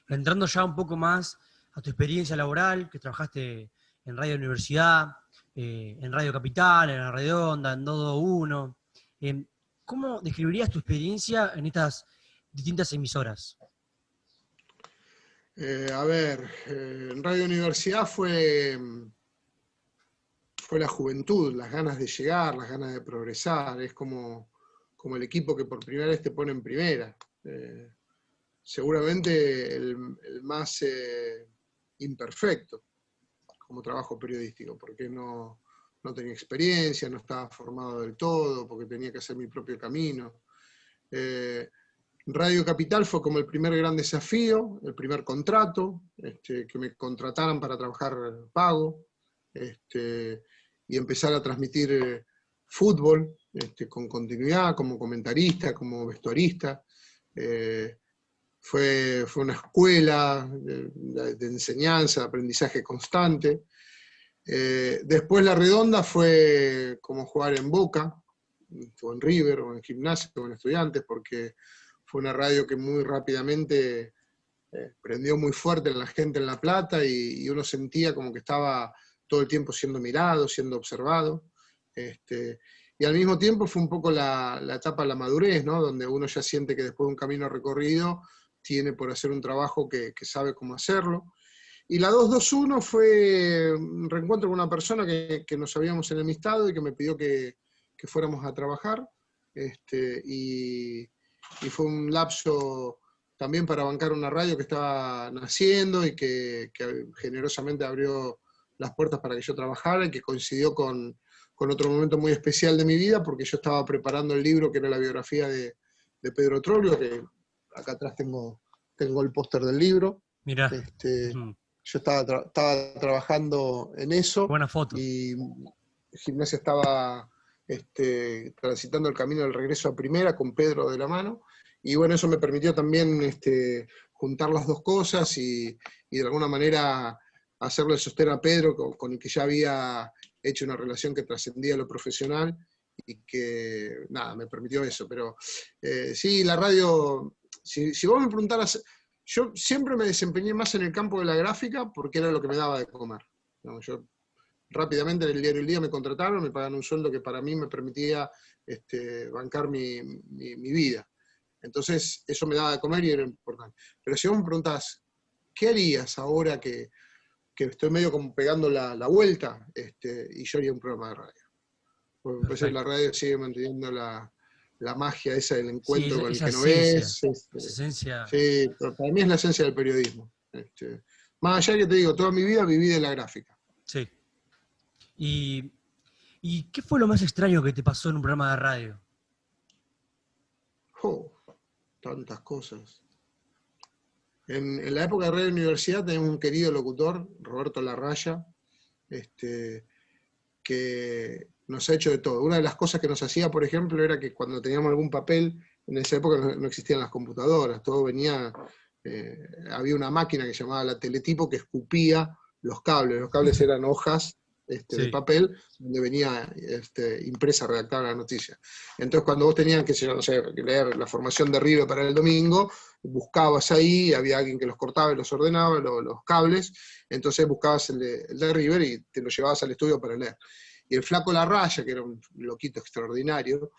Entrando ya un poco más a tu experiencia laboral, que trabajaste en Radio Universidad, en Radio Capital, en La Redonda, en Dodo Uno. ¿Cómo describirías tu experiencia en estas distintas emisoras? A ver, en Radio Universidad fue la juventud, las ganas de llegar, las ganas de progresar. Es como el equipo que por primera vez te pone en primera. Seguramente el más imperfecto como trabajo periodístico, porque no tenía experiencia, no estaba formado del todo, porque tenía que hacer mi propio camino. Radio Capital fue como el primer gran desafío, el primer contrato, que me contrataran para trabajar pago. y empezar a transmitir fútbol con continuidad, como comentarista, como vestuarista. Fue una escuela de enseñanza, de aprendizaje constante. Después La Redonda fue como jugar en Boca, o en River, o en Gimnasia, o en Estudiantes, porque fue una radio que muy rápidamente prendió muy fuerte en la gente en La Plata y uno sentía como que estaba todo el tiempo siendo mirado, siendo observado. Y al mismo tiempo fue un poco la etapa de la madurez, ¿no? Donde uno ya siente que después de un camino recorrido tiene por hacer un trabajo que sabe cómo hacerlo. Y la 221 fue un reencuentro con una persona que nos habíamos enemistado y que me pidió que fuéramos a trabajar. Y fue un lapso también para bancar una radio que estaba naciendo y que generosamente abrió las puertas para que yo trabajara y que coincidió con otro momento muy especial de mi vida, porque yo estaba preparando el libro que era la biografía de Pedro Troglio, que acá atrás tengo el póster del libro. Mirá. Yo estaba trabajando en eso. Buena foto. Y Gimnasia estaba transitando el camino del regreso a primera con Pedro de la mano. Y bueno, eso me permitió también juntar las dos cosas y de alguna manera hacerle sostén a Pedro, con el que ya había hecho una relación que trascendía lo profesional y que, nada, me permitió eso. Pero sí, la radio, si vos me preguntaras, yo siempre me desempeñé más en el campo de la gráfica porque era lo que me daba de comer, ¿no? Yo rápidamente en el diario El Día me contrataron, me pagaron un sueldo que para mí me permitía bancar mi vida. Entonces eso me daba de comer y era importante. Pero si vos me preguntás, ¿qué harías ahora que estoy medio como pegando la vuelta? Y yo haría un programa de radio. Porque entonces la radio sigue manteniendo la magia esa del encuentro Sí, con el esa que no esencia. ves. Esa esencia. Sí, pero para mí es la esencia del periodismo. Más allá que te digo, toda mi vida viví de la gráfica. Sí. ¿Y qué fue lo más extraño que te pasó en un programa de radio? Oh, tantas cosas. En la época de Radio Universidad tenemos un querido locutor, Roberto Larraya, que nos ha hecho de todo. Una de las cosas que nos hacía, por ejemplo, era que cuando teníamos algún papel, en esa época no existían las computadoras, todo venía, había una máquina que se llamaba la teletipo que escupía los cables eran hojas de Sí. papel, donde venía impresa, redactada la noticia. Entonces cuando vos tenías que leer la formación de River para el domingo, buscabas ahí, había alguien que los cortaba y los ordenaba, los cables, entonces buscabas el de River y te lo llevabas al estudio para leer. Y el flaco Larraya, que era un loquito extraordinario,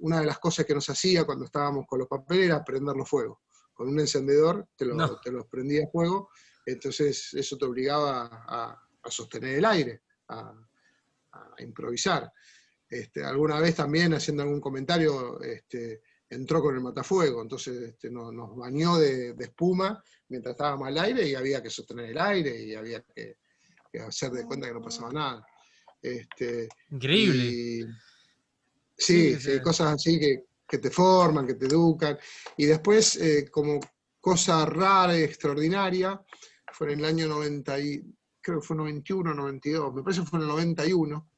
una de las cosas que nos hacía cuando estábamos con los papeles era prenderlos fuego. Con un encendedor te los prendía a fuego, entonces eso te obligaba a sostener el aire, a improvisar. Alguna vez también, haciendo algún comentario, entró con el matafuego, entonces nos bañó de espuma mientras estábamos al aire y había que sostener el aire y había que hacer de cuenta que no pasaba nada. Increíble. Sí, cosas así que te forman, que te educan. Y después, como cosa rara y extraordinaria, fue en el año 90, creo que fue 91, 92, me parece que fue en el 91,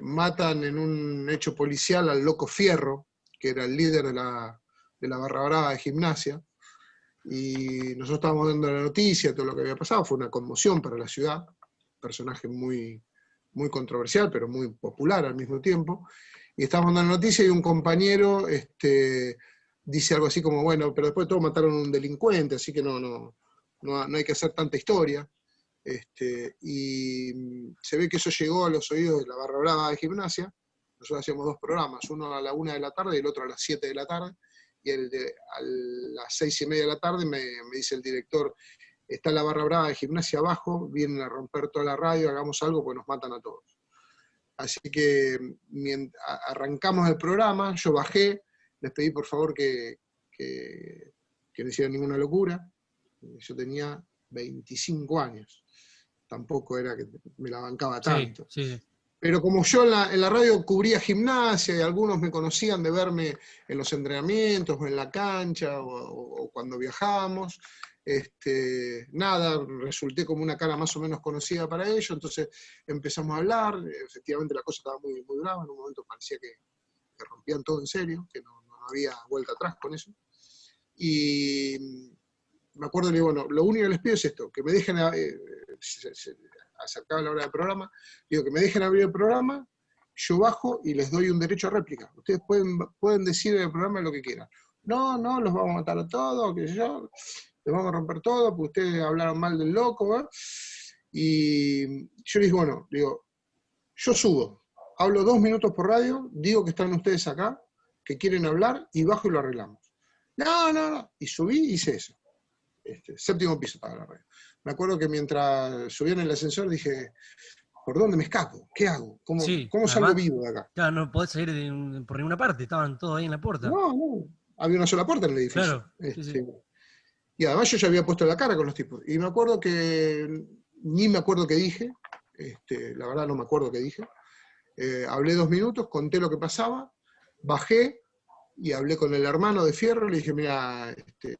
matan en un hecho policial al Loco Fierro, que era el líder de la barra brava de Gimnasia, y nosotros estábamos dando la noticia de todo lo que había pasado, fue una conmoción para la ciudad, personaje muy, muy controversial, pero muy popular al mismo tiempo, y estábamos dando la noticia y un compañero dice algo así como, bueno, pero después de todo mataron a un delincuente, así que no hay que hacer tanta historia. Y se ve que eso llegó a los oídos de la barra brava de Gimnasia. Nosotros hacíamos dos programas, uno a la 1 de la tarde y el otro a las 7 de la tarde, y a las 6:30 de la tarde me dice el director, está la barra brava de Gimnasia abajo, vienen a romper toda la radio, hagamos algo porque nos matan a todos. Así que arrancamos el programa, yo bajé, les pedí por favor que no hicieran ninguna locura. Yo tenía 25 años. Tampoco era que me la bancaba tanto. Sí. Pero como yo en la radio cubría gimnasia y algunos me conocían de verme en los entrenamientos o en la cancha o cuando viajábamos, nada, resulté como una cara más o menos conocida para ellos, entonces empezamos a hablar, efectivamente la cosa estaba muy, muy brava, en un momento parecía que rompían todo en serio, que no había vuelta atrás con eso. Y me acuerdo, le digo, bueno, lo único que les pido es esto, que me dejen, se acercaba la hora del programa, digo, que me dejen abrir el programa, yo bajo y les doy un derecho a réplica. Ustedes pueden decir en el programa lo que quieran. No, los vamos a matar a todos, qué sé yo, les vamos a romper todo, porque ustedes hablaron mal del loco, ¿eh? Y yo les digo, bueno, digo, yo subo, hablo 2 minutos por radio, digo que están ustedes acá, que quieren hablar, y bajo y lo arreglamos. No. Y subí y hice eso. 7º piso estaba la radio. Me acuerdo que mientras subía en el ascensor dije, ¿por dónde me escapo? ¿Qué hago? Sí, ¿Cómo salgo además, vivo de acá? claro, no podés salir por ninguna parte, estaban todos ahí en la puerta. No. Había una sola puerta en el edificio. Claro, sí. Y además yo ya había puesto la cara con los tipos. Y me acuerdo que, ni me acuerdo qué dije, la verdad no me acuerdo qué dije. Hablé 2 minutos, conté lo que pasaba, bajé y hablé con el hermano de Fierro, le dije, mira, creo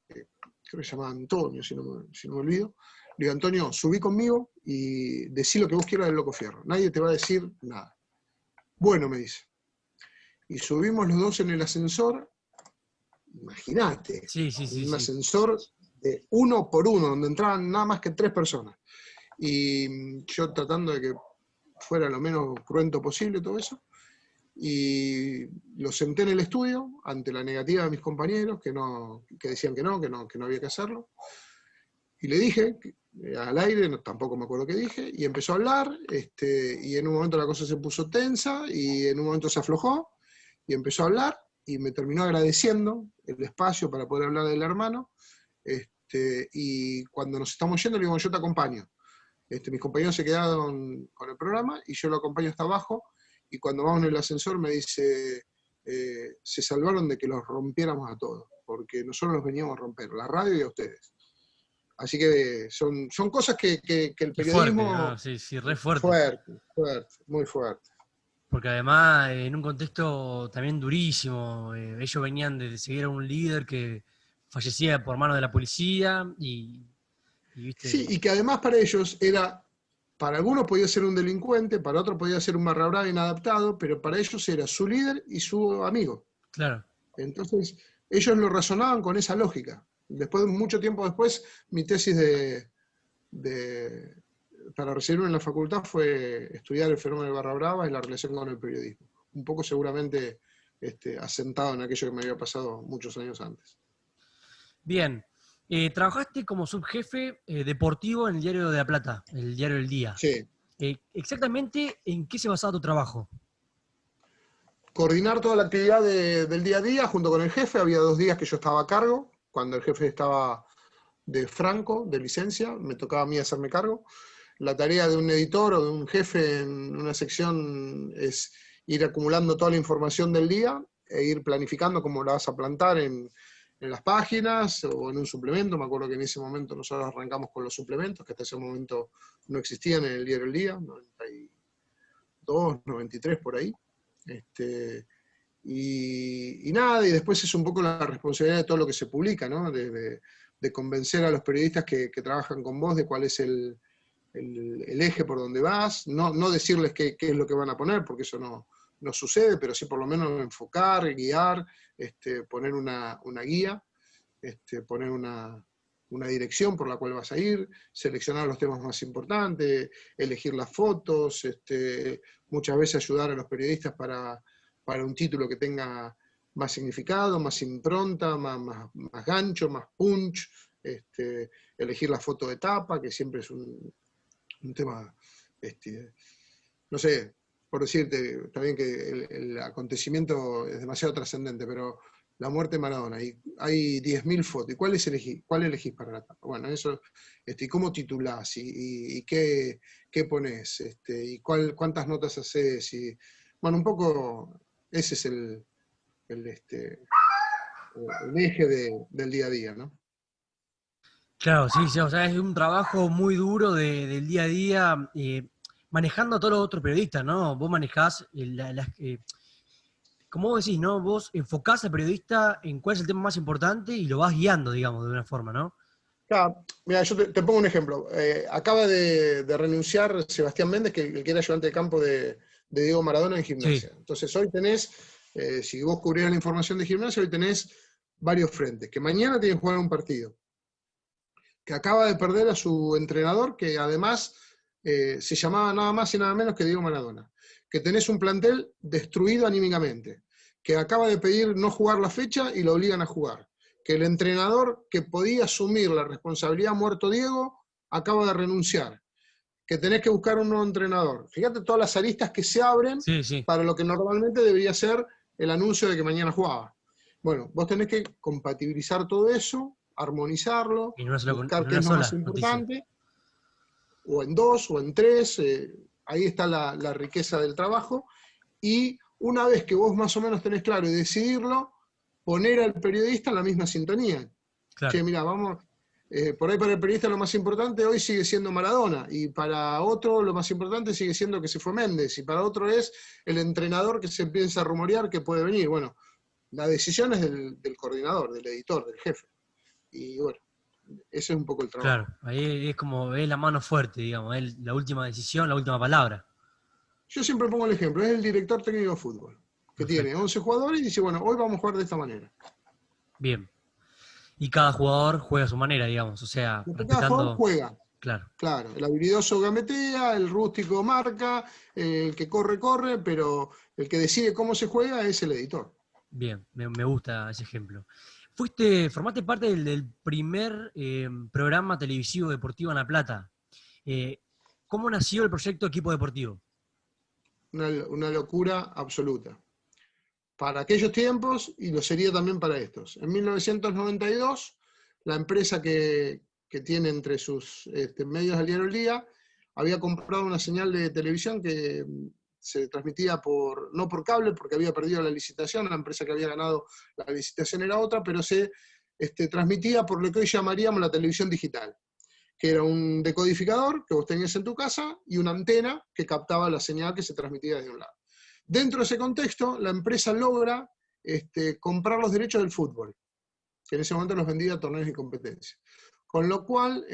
que se llamaba Antonio, si no me olvido. Le digo, Antonio, subí conmigo y decí lo que vos quieras del Loco Fierro. Nadie te va a decir nada. Bueno, me dice. Y subimos los dos en el ascensor. Imagínate, Sí. un ascensor de 1 por 1, donde entraban nada más que 3 personas. Y yo tratando de que fuera lo menos cruento posible todo eso. Y lo senté en el estudio ante la negativa de mis compañeros que decían que no había que hacerlo. Y le dije al aire, tampoco me acuerdo qué dije, y empezó a hablar, y en un momento la cosa se puso tensa, y en un momento se aflojó, y empezó a hablar, y me terminó agradeciendo el espacio para poder hablar del hermano, y cuando nos estamos yendo le digo, yo te acompaño. Mis compañeros se quedaron con el programa, y yo lo acompaño hasta abajo, y cuando vamos en el ascensor me dice, se salvaron de que los rompiéramos a todos, porque nosotros los veníamos a romper, la radio y a ustedes. Así que son cosas que el Qué fuerte, periodismo... ¿no? Sí, re fuerte. Fuerte, muy fuerte. Porque además, en un contexto también durísimo, ellos venían de seguir a un líder que fallecía por mano de la policía Sí, viste. y que además para ellos para algunos podía ser un delincuente, para otros podía ser un barra brava inadaptado, pero para ellos era su líder y su amigo. Claro. Entonces, ellos lo razonaban con esa lógica. Después, mucho tiempo después, mi tesis para recibirme en la facultad fue estudiar el fenómeno de barra brava y la relación con el periodismo. Un poco seguramente asentado en aquello que me había pasado muchos años antes. Bien. Trabajaste como subjefe deportivo en el Diario de La Plata, el Diario del Día. Sí. Exactamente, ¿en qué se basaba tu trabajo? Coordinar toda la actividad del día a día junto con el jefe. Había 2 días que yo estaba a cargo, cuando el jefe estaba de franco, de licencia, me tocaba a mí hacerme cargo. La tarea de un editor o de un jefe en una sección es ir acumulando toda la información del día e ir planificando cómo la vas a plantar en las páginas o en un suplemento. Me acuerdo que en ese momento nosotros arrancamos con los suplementos, que hasta ese momento no existían en el Diario El Día, 92, 93 por ahí. Y nada, y después es un poco la responsabilidad de todo lo que se publica, ¿no? De convencer a los periodistas que trabajan con vos de cuál es el eje por donde vas, no decirles qué es lo que van a poner, porque eso no sucede, pero sí por lo menos enfocar, guiar, poner una guía, poner una dirección por la cual vas a ir, seleccionar los temas más importantes, elegir las fotos, muchas veces ayudar a los periodistas para un título que tenga más significado, más impronta, más gancho, más punch, elegir la foto de tapa, que siempre es un tema, no sé, por decirte, también que el acontecimiento es demasiado trascendente, pero la muerte de Maradona, y hay 10.000 fotos, ¿y cuál elegís para la tapa? Bueno, eso, ¿cómo titulás? ¿Y qué ponés? ¿Y cuántas notas haces? Y, bueno, un poco ese es el eje del día a día, ¿no? Claro, sí, o sea, es un trabajo muy duro del día a día. manejando a todos los otros periodistas, ¿no? Vos manejás, como vos decís, ¿no? Vos enfocás al periodista en cuál es el tema más importante y lo vas guiando, digamos, de una forma, ¿no? Claro, mira, yo te pongo un ejemplo. Acaba de renunciar Sebastián Méndez, que era ayudante de campo de Diego Maradona en Sí, Gimnasia. Entonces hoy tenés, si vos cubrieras la información de Gimnasia, hoy tenés varios frentes, que mañana tienen que jugar un partido, que acaba de perder a su entrenador, que además se llamaba nada más y nada menos que Diego Maradona, que tenés un plantel destruido anímicamente, que acaba de pedir no jugar la fecha y lo obligan a jugar, que el entrenador que podía asumir la responsabilidad muerto Diego acaba de renunciar, que tenés que buscar un nuevo entrenador. Fíjate todas las aristas que se abren sí, sí. para lo que normalmente debería ser el anuncio de que mañana jugaba. Bueno, vos tenés que compatibilizar todo eso, armonizarlo, En buscar qué una es lo más sola noticia. importante, o en dos, o en tres, ahí está la riqueza del trabajo, y una vez que vos más o menos tenés claro y decidirlo, poner al periodista en la misma sintonía. Che, Claro. mira, vamos, por ahí para el periodista lo más importante hoy sigue siendo Maradona, y para otro lo más importante sigue siendo que se fue Méndez, y para otro es el entrenador que se empieza a rumorear que puede venir. Bueno, la decisión es del coordinador, del editor, del jefe. Y bueno, ese es un poco el Claro, trabajo. ahí es como, es la mano fuerte, digamos, es la última decisión, la última palabra. Yo siempre pongo el ejemplo, es el director técnico de fútbol, que tiene Perfecto. 11 jugadores y dice, bueno, hoy vamos a jugar de esta manera. Bien. Y cada jugador juega a su manera, digamos, o sea, Después cada jugador respetando, juega. claro, Claro, el habilidoso gambetea, el rústico marca, el que corre, corre, pero el que decide cómo se juega es el editor. bien, me gusta ese ejemplo. Formaste parte del primer programa televisivo deportivo en La Plata. Eh, ¿Cómo nació el proyecto Equipo Deportivo? Una locura absoluta. Para aquellos tiempos y lo sería también para estos. En 1992, la empresa que tiene entre sus medios al diario El Día había comprado una señal de televisión que se transmitía no por cable, porque había perdido la licitación, la empresa que había ganado la licitación era otra, pero se transmitía por lo que hoy llamaríamos la televisión digital, que era un decodificador que vos tenías en tu casa y una antena que captaba la señal que se transmitía desde un lado. Dentro de ese contexto, la empresa logra comprar los derechos del fútbol, que en ese momento los vendía a torneos y competencias. Con lo cual,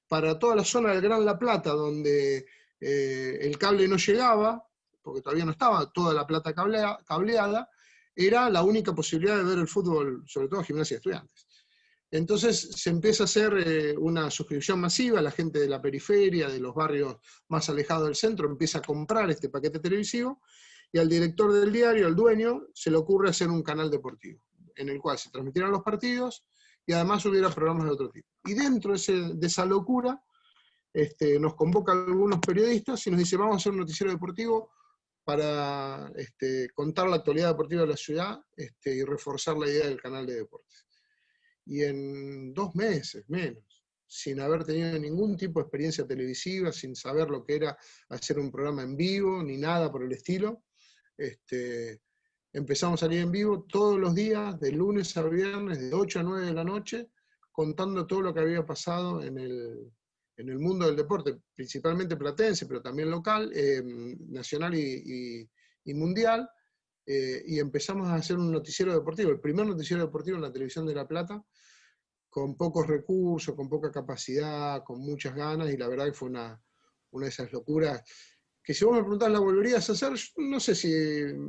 para toda la zona del Gran La Plata, donde el cable no llegaba, porque todavía no estaba toda La Plata cableada, era la única posibilidad de ver el fútbol, sobre todo Gimnasia de Estudiantes. Entonces se empieza a hacer una suscripción masiva, la gente de la periferia, de los barrios más alejados del centro, empieza a comprar este paquete televisivo, y al director del diario, al dueño, se le ocurre hacer un canal deportivo, en el cual se transmitieran los partidos y además hubiera programas de otro tipo. Y dentro de esa locura, nos convoca a algunos periodistas y nos dice, vamos a hacer un noticiero deportivo para contar la actualidad deportiva de la ciudad y reforzar la idea del canal de deportes. Y en 2 meses, menos, sin haber tenido ningún tipo de experiencia televisiva, sin saber lo que era hacer un programa en vivo, ni nada por el estilo, empezamos a salir en vivo todos los días, de lunes a viernes, de 8 a 9 de la noche, contando todo lo que había pasado en el mundo del deporte, principalmente platense, pero también local, nacional y mundial, y empezamos a hacer un noticiero deportivo, el primer noticiero deportivo en la televisión de La Plata, con pocos recursos, con poca capacidad, con muchas ganas, y la verdad que fue una de esas locuras que si vos me preguntás, ¿la volverías a hacer? No sé si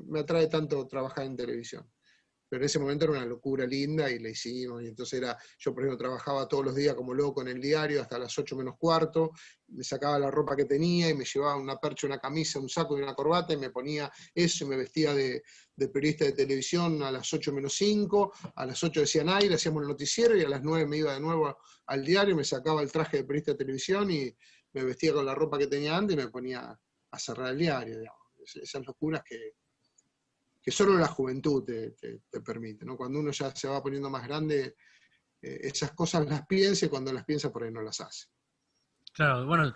me atrae tanto trabajar en televisión, pero en ese momento era una locura linda y la hicimos, y entonces yo por ejemplo trabajaba todos los días como loco en el diario hasta las 8 menos cuarto, me sacaba la ropa que tenía y me llevaba una percha, una camisa, un saco y una corbata y me ponía eso y me vestía de periodista de televisión a las 8 menos 5, a las 8 decían aire, hacíamos el noticiero y a las 9 me iba de nuevo al diario, me sacaba el traje de periodista de televisión y me vestía con la ropa que tenía antes y me ponía a cerrar el diario, digamos. Esas locuras que solo la juventud te permite, ¿no? Cuando uno ya se va poniendo más grande, esas cosas las piensa y cuando las piensa por ahí no las hace. Claro, bueno,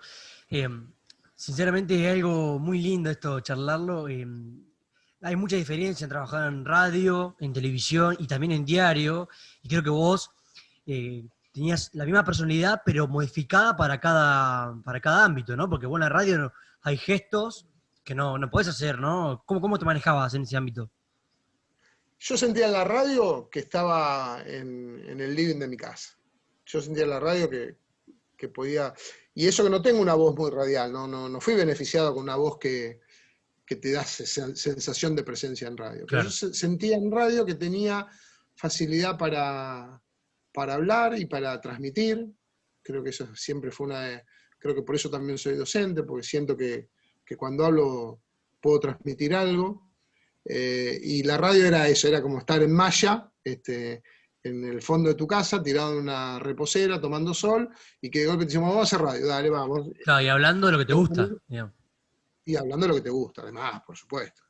eh, sinceramente es algo muy lindo esto, charlarlo. Hay mucha diferencia en trabajar en radio, en televisión y también en diario, y creo que vos tenías la misma personalidad, pero modificada para cada ámbito, ¿no? Porque vos en la radio hay gestos que no podés hacer, ¿no? ¿Cómo te manejabas en ese ámbito? Yo sentía en la radio que estaba en el living de mi casa. Yo sentía en la radio que podía... Y eso que no tengo una voz muy radial, no fui beneficiado con una voz que te da sensación de presencia en radio. Pero yo Claro, sentía en radio que tenía facilidad para hablar y para transmitir. Creo que eso siempre fue creo que por eso también soy docente, porque siento que cuando hablo puedo transmitir algo. Y la radio era eso, era como estar en malla, en el fondo de tu casa, tirado en una reposera, tomando sol, y que de golpe te decimos, vamos a hacer radio, dale, vamos. claro, y hablando de lo que te gusta, digamos. Y hablando de lo que te gusta, además, por supuesto.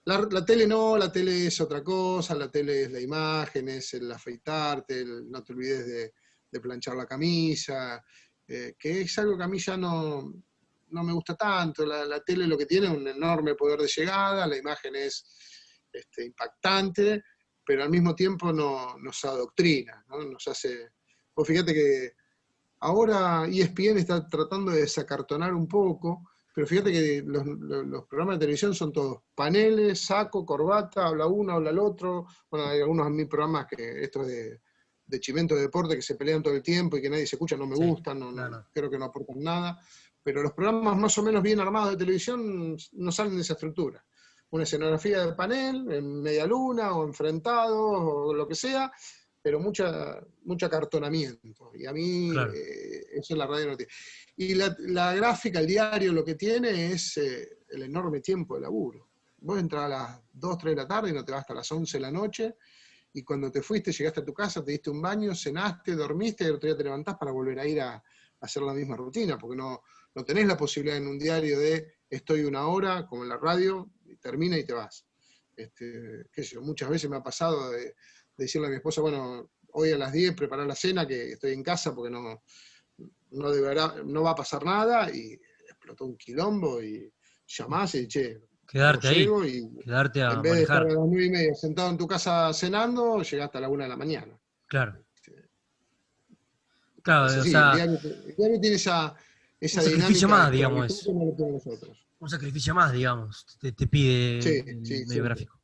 La tele no, la tele es otra cosa, la tele es la imagen, es el afeitarte, no te olvides de planchar la camisa, que es algo que a mí ya no me gusta tanto. La tele lo que tiene es un enorme poder de llegada, la imagen es impactante, pero al mismo tiempo nos adoctrina, ¿no? Nos hace... Vos fíjate que ahora ESPN está tratando de desacartonar un poco, pero fíjate que los programas de televisión son todos paneles, saco, corbata, habla uno, habla el otro. Bueno, hay algunos de mis programas que estos de Chimento de Deporte que se pelean todo el tiempo y que nadie se escucha, no me Sí, gustan, no. creo que no aportan nada. Pero los programas más o menos bien armados de televisión no salen de esa estructura. Una escenografía de panel, en media luna o enfrentados o lo que sea, pero mucho acartonamiento. Y a mí Claro, eso en la radio no tiene. Y la gráfica, el diario, lo que tiene es el enorme tiempo de laburo. Vos entras a las 2, 3 de la tarde y no te vas hasta las 11 de la noche, y cuando te fuiste, llegaste a tu casa, te diste un baño, cenaste, dormiste, y el otro día te levantás para volver a ir a hacer la misma rutina, porque no tenés la posibilidad en un diario de estoy una hora, como en la radio, y termina y te vas. Qué sé yo, muchas veces me ha pasado de decirle a mi esposa, bueno, hoy a las 10 preparar la cena, que estoy en casa porque no va a pasar nada, y explotó un quilombo, y llamás y che, no quedarte ahí, llego, y quedarte en a vez de estar a manejar, las 9:30 sentado en tu casa cenando, llegaste a la 1 de la mañana. claro. Este, Es Claro, o así, el sea, diario tiene un esa sacrificio dinámica de más, digamos, esclavitud que no lo tenemos nosotros. un sacrificio más, digamos, te pide Sí, el sí, medio siempre. gráfico.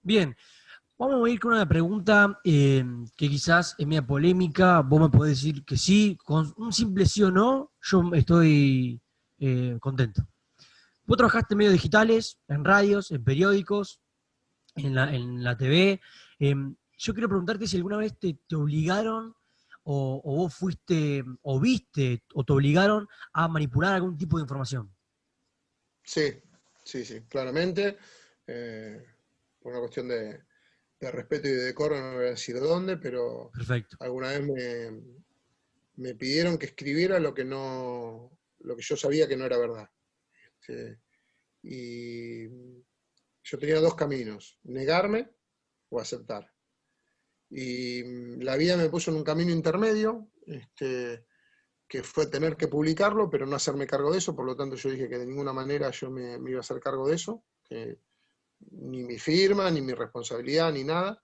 Bien, vamos a ir con una pregunta que quizás es media polémica, vos me podés decir que sí, con un simple sí o no, yo estoy contento. Vos trabajaste en medios digitales, en radios, en periódicos, en la TV. Yo quiero preguntarte si alguna vez te obligaron o vos fuiste o viste o te obligaron a manipular algún tipo de información. Sí, sí, sí, claramente. Por una cuestión de respeto y de decoro, no voy a decir dónde, pero Perfecto. alguna vez me pidieron que escribiera lo que yo sabía que no era verdad. Y yo tenía dos caminos, negarme o aceptar. Y la vida me puso en un camino intermedio, que fue tener que publicarlo, pero no hacerme cargo de eso. Por lo tanto, yo dije que de ninguna manera yo me iba a hacer cargo de eso, que ni mi firma, ni mi responsabilidad, ni nada.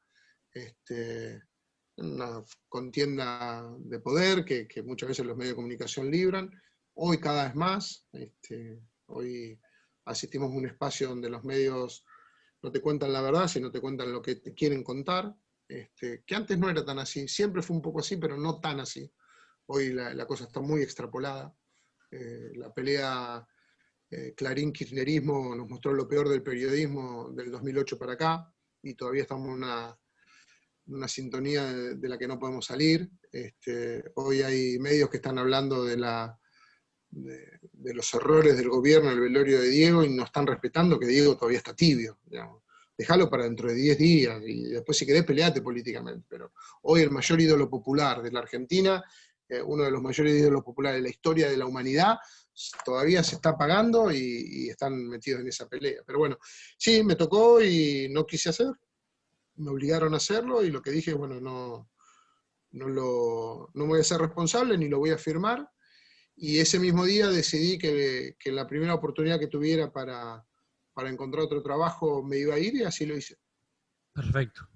Una contienda de poder que muchas veces los medios de comunicación libran. Hoy cada vez más. Hoy asistimos a un espacio donde los medios no te cuentan la verdad, sino te cuentan lo que te quieren contar. Que antes no era tan así. Siempre fue un poco así, pero no tan así. Hoy la cosa está muy extrapolada. La pelea Clarín-Kirchnerismo nos mostró lo peor del periodismo del 2008 para acá, y todavía estamos en una sintonía de la que no podemos salir. Hoy hay medios que están hablando de los errores del gobierno, el velorio de Diego, y no están respetando que Diego todavía está tibio, digamos. Déjalo para dentro de 10 días, y después si querés peleate políticamente. Pero hoy el mayor ídolo popular de la Argentina, uno de los mayores ídolos populares de la historia de la humanidad, todavía se está pagando, y están metidos en esa pelea. Pero bueno, sí, me tocó y no quise hacer, me obligaron a hacerlo, y lo que dije, bueno, no me voy a ser responsable ni lo voy a firmar. Y ese mismo día decidí que la primera oportunidad que tuviera para encontrar otro trabajo me iba a ir, y así lo hice. Perfecto.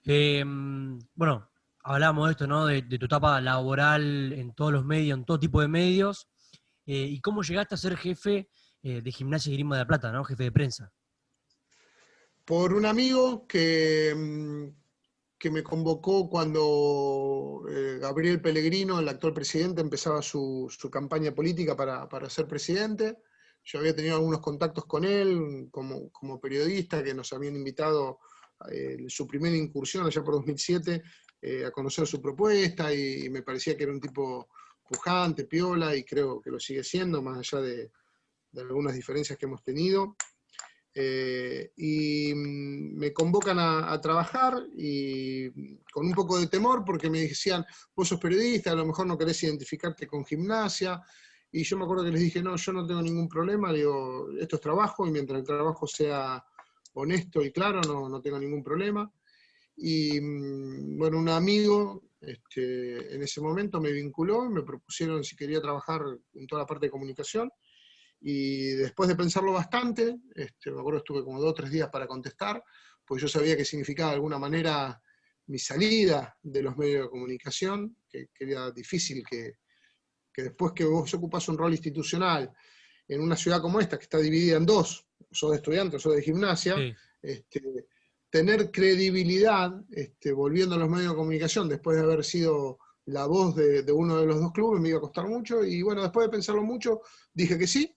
Bueno, hablamos de esto, ¿no? De tu etapa laboral en todos los medios, en todo tipo de medios. ¿Y cómo llegaste a ser jefe de Gimnasia y Esgrima de La Plata, ¿no? Jefe de prensa. Por un amigo que me convocó cuando Gabriel Pellegrino, el actual presidente, empezaba su campaña política para ser presidente. Yo había tenido algunos contactos con él como periodista, que nos habían invitado su primera incursión allá por 2007 a conocer su propuesta, y me parecía que era un tipo pujante, piola, y creo que lo sigue siendo, más allá de algunas diferencias que hemos tenido. Y me convocan a trabajar, y con un poco de temor, porque me decían, vos sos periodista, a lo mejor no querés identificarte con Gimnasia, y yo me acuerdo que les dije, no, yo no tengo ningún problema, digo, esto es trabajo, y mientras el trabajo sea honesto y claro, no tengo ningún problema. Y bueno, un amigo en ese momento me vinculó, me propusieron si quería trabajar en toda la parte de comunicación, y después de pensarlo bastante, me acuerdo estuve como 2 o 3 días para contestar, pues yo sabía que significaba de alguna manera mi salida de los medios de comunicación, que era difícil que después que vos ocupás un rol institucional en una ciudad como esta, que está dividida en dos, sos de estudiante o sos de gimnasia, Sí. tener credibilidad volviendo a los medios de comunicación después de haber sido la voz de uno de los dos clubes me iba a costar mucho, y bueno, después de pensarlo mucho, dije que sí.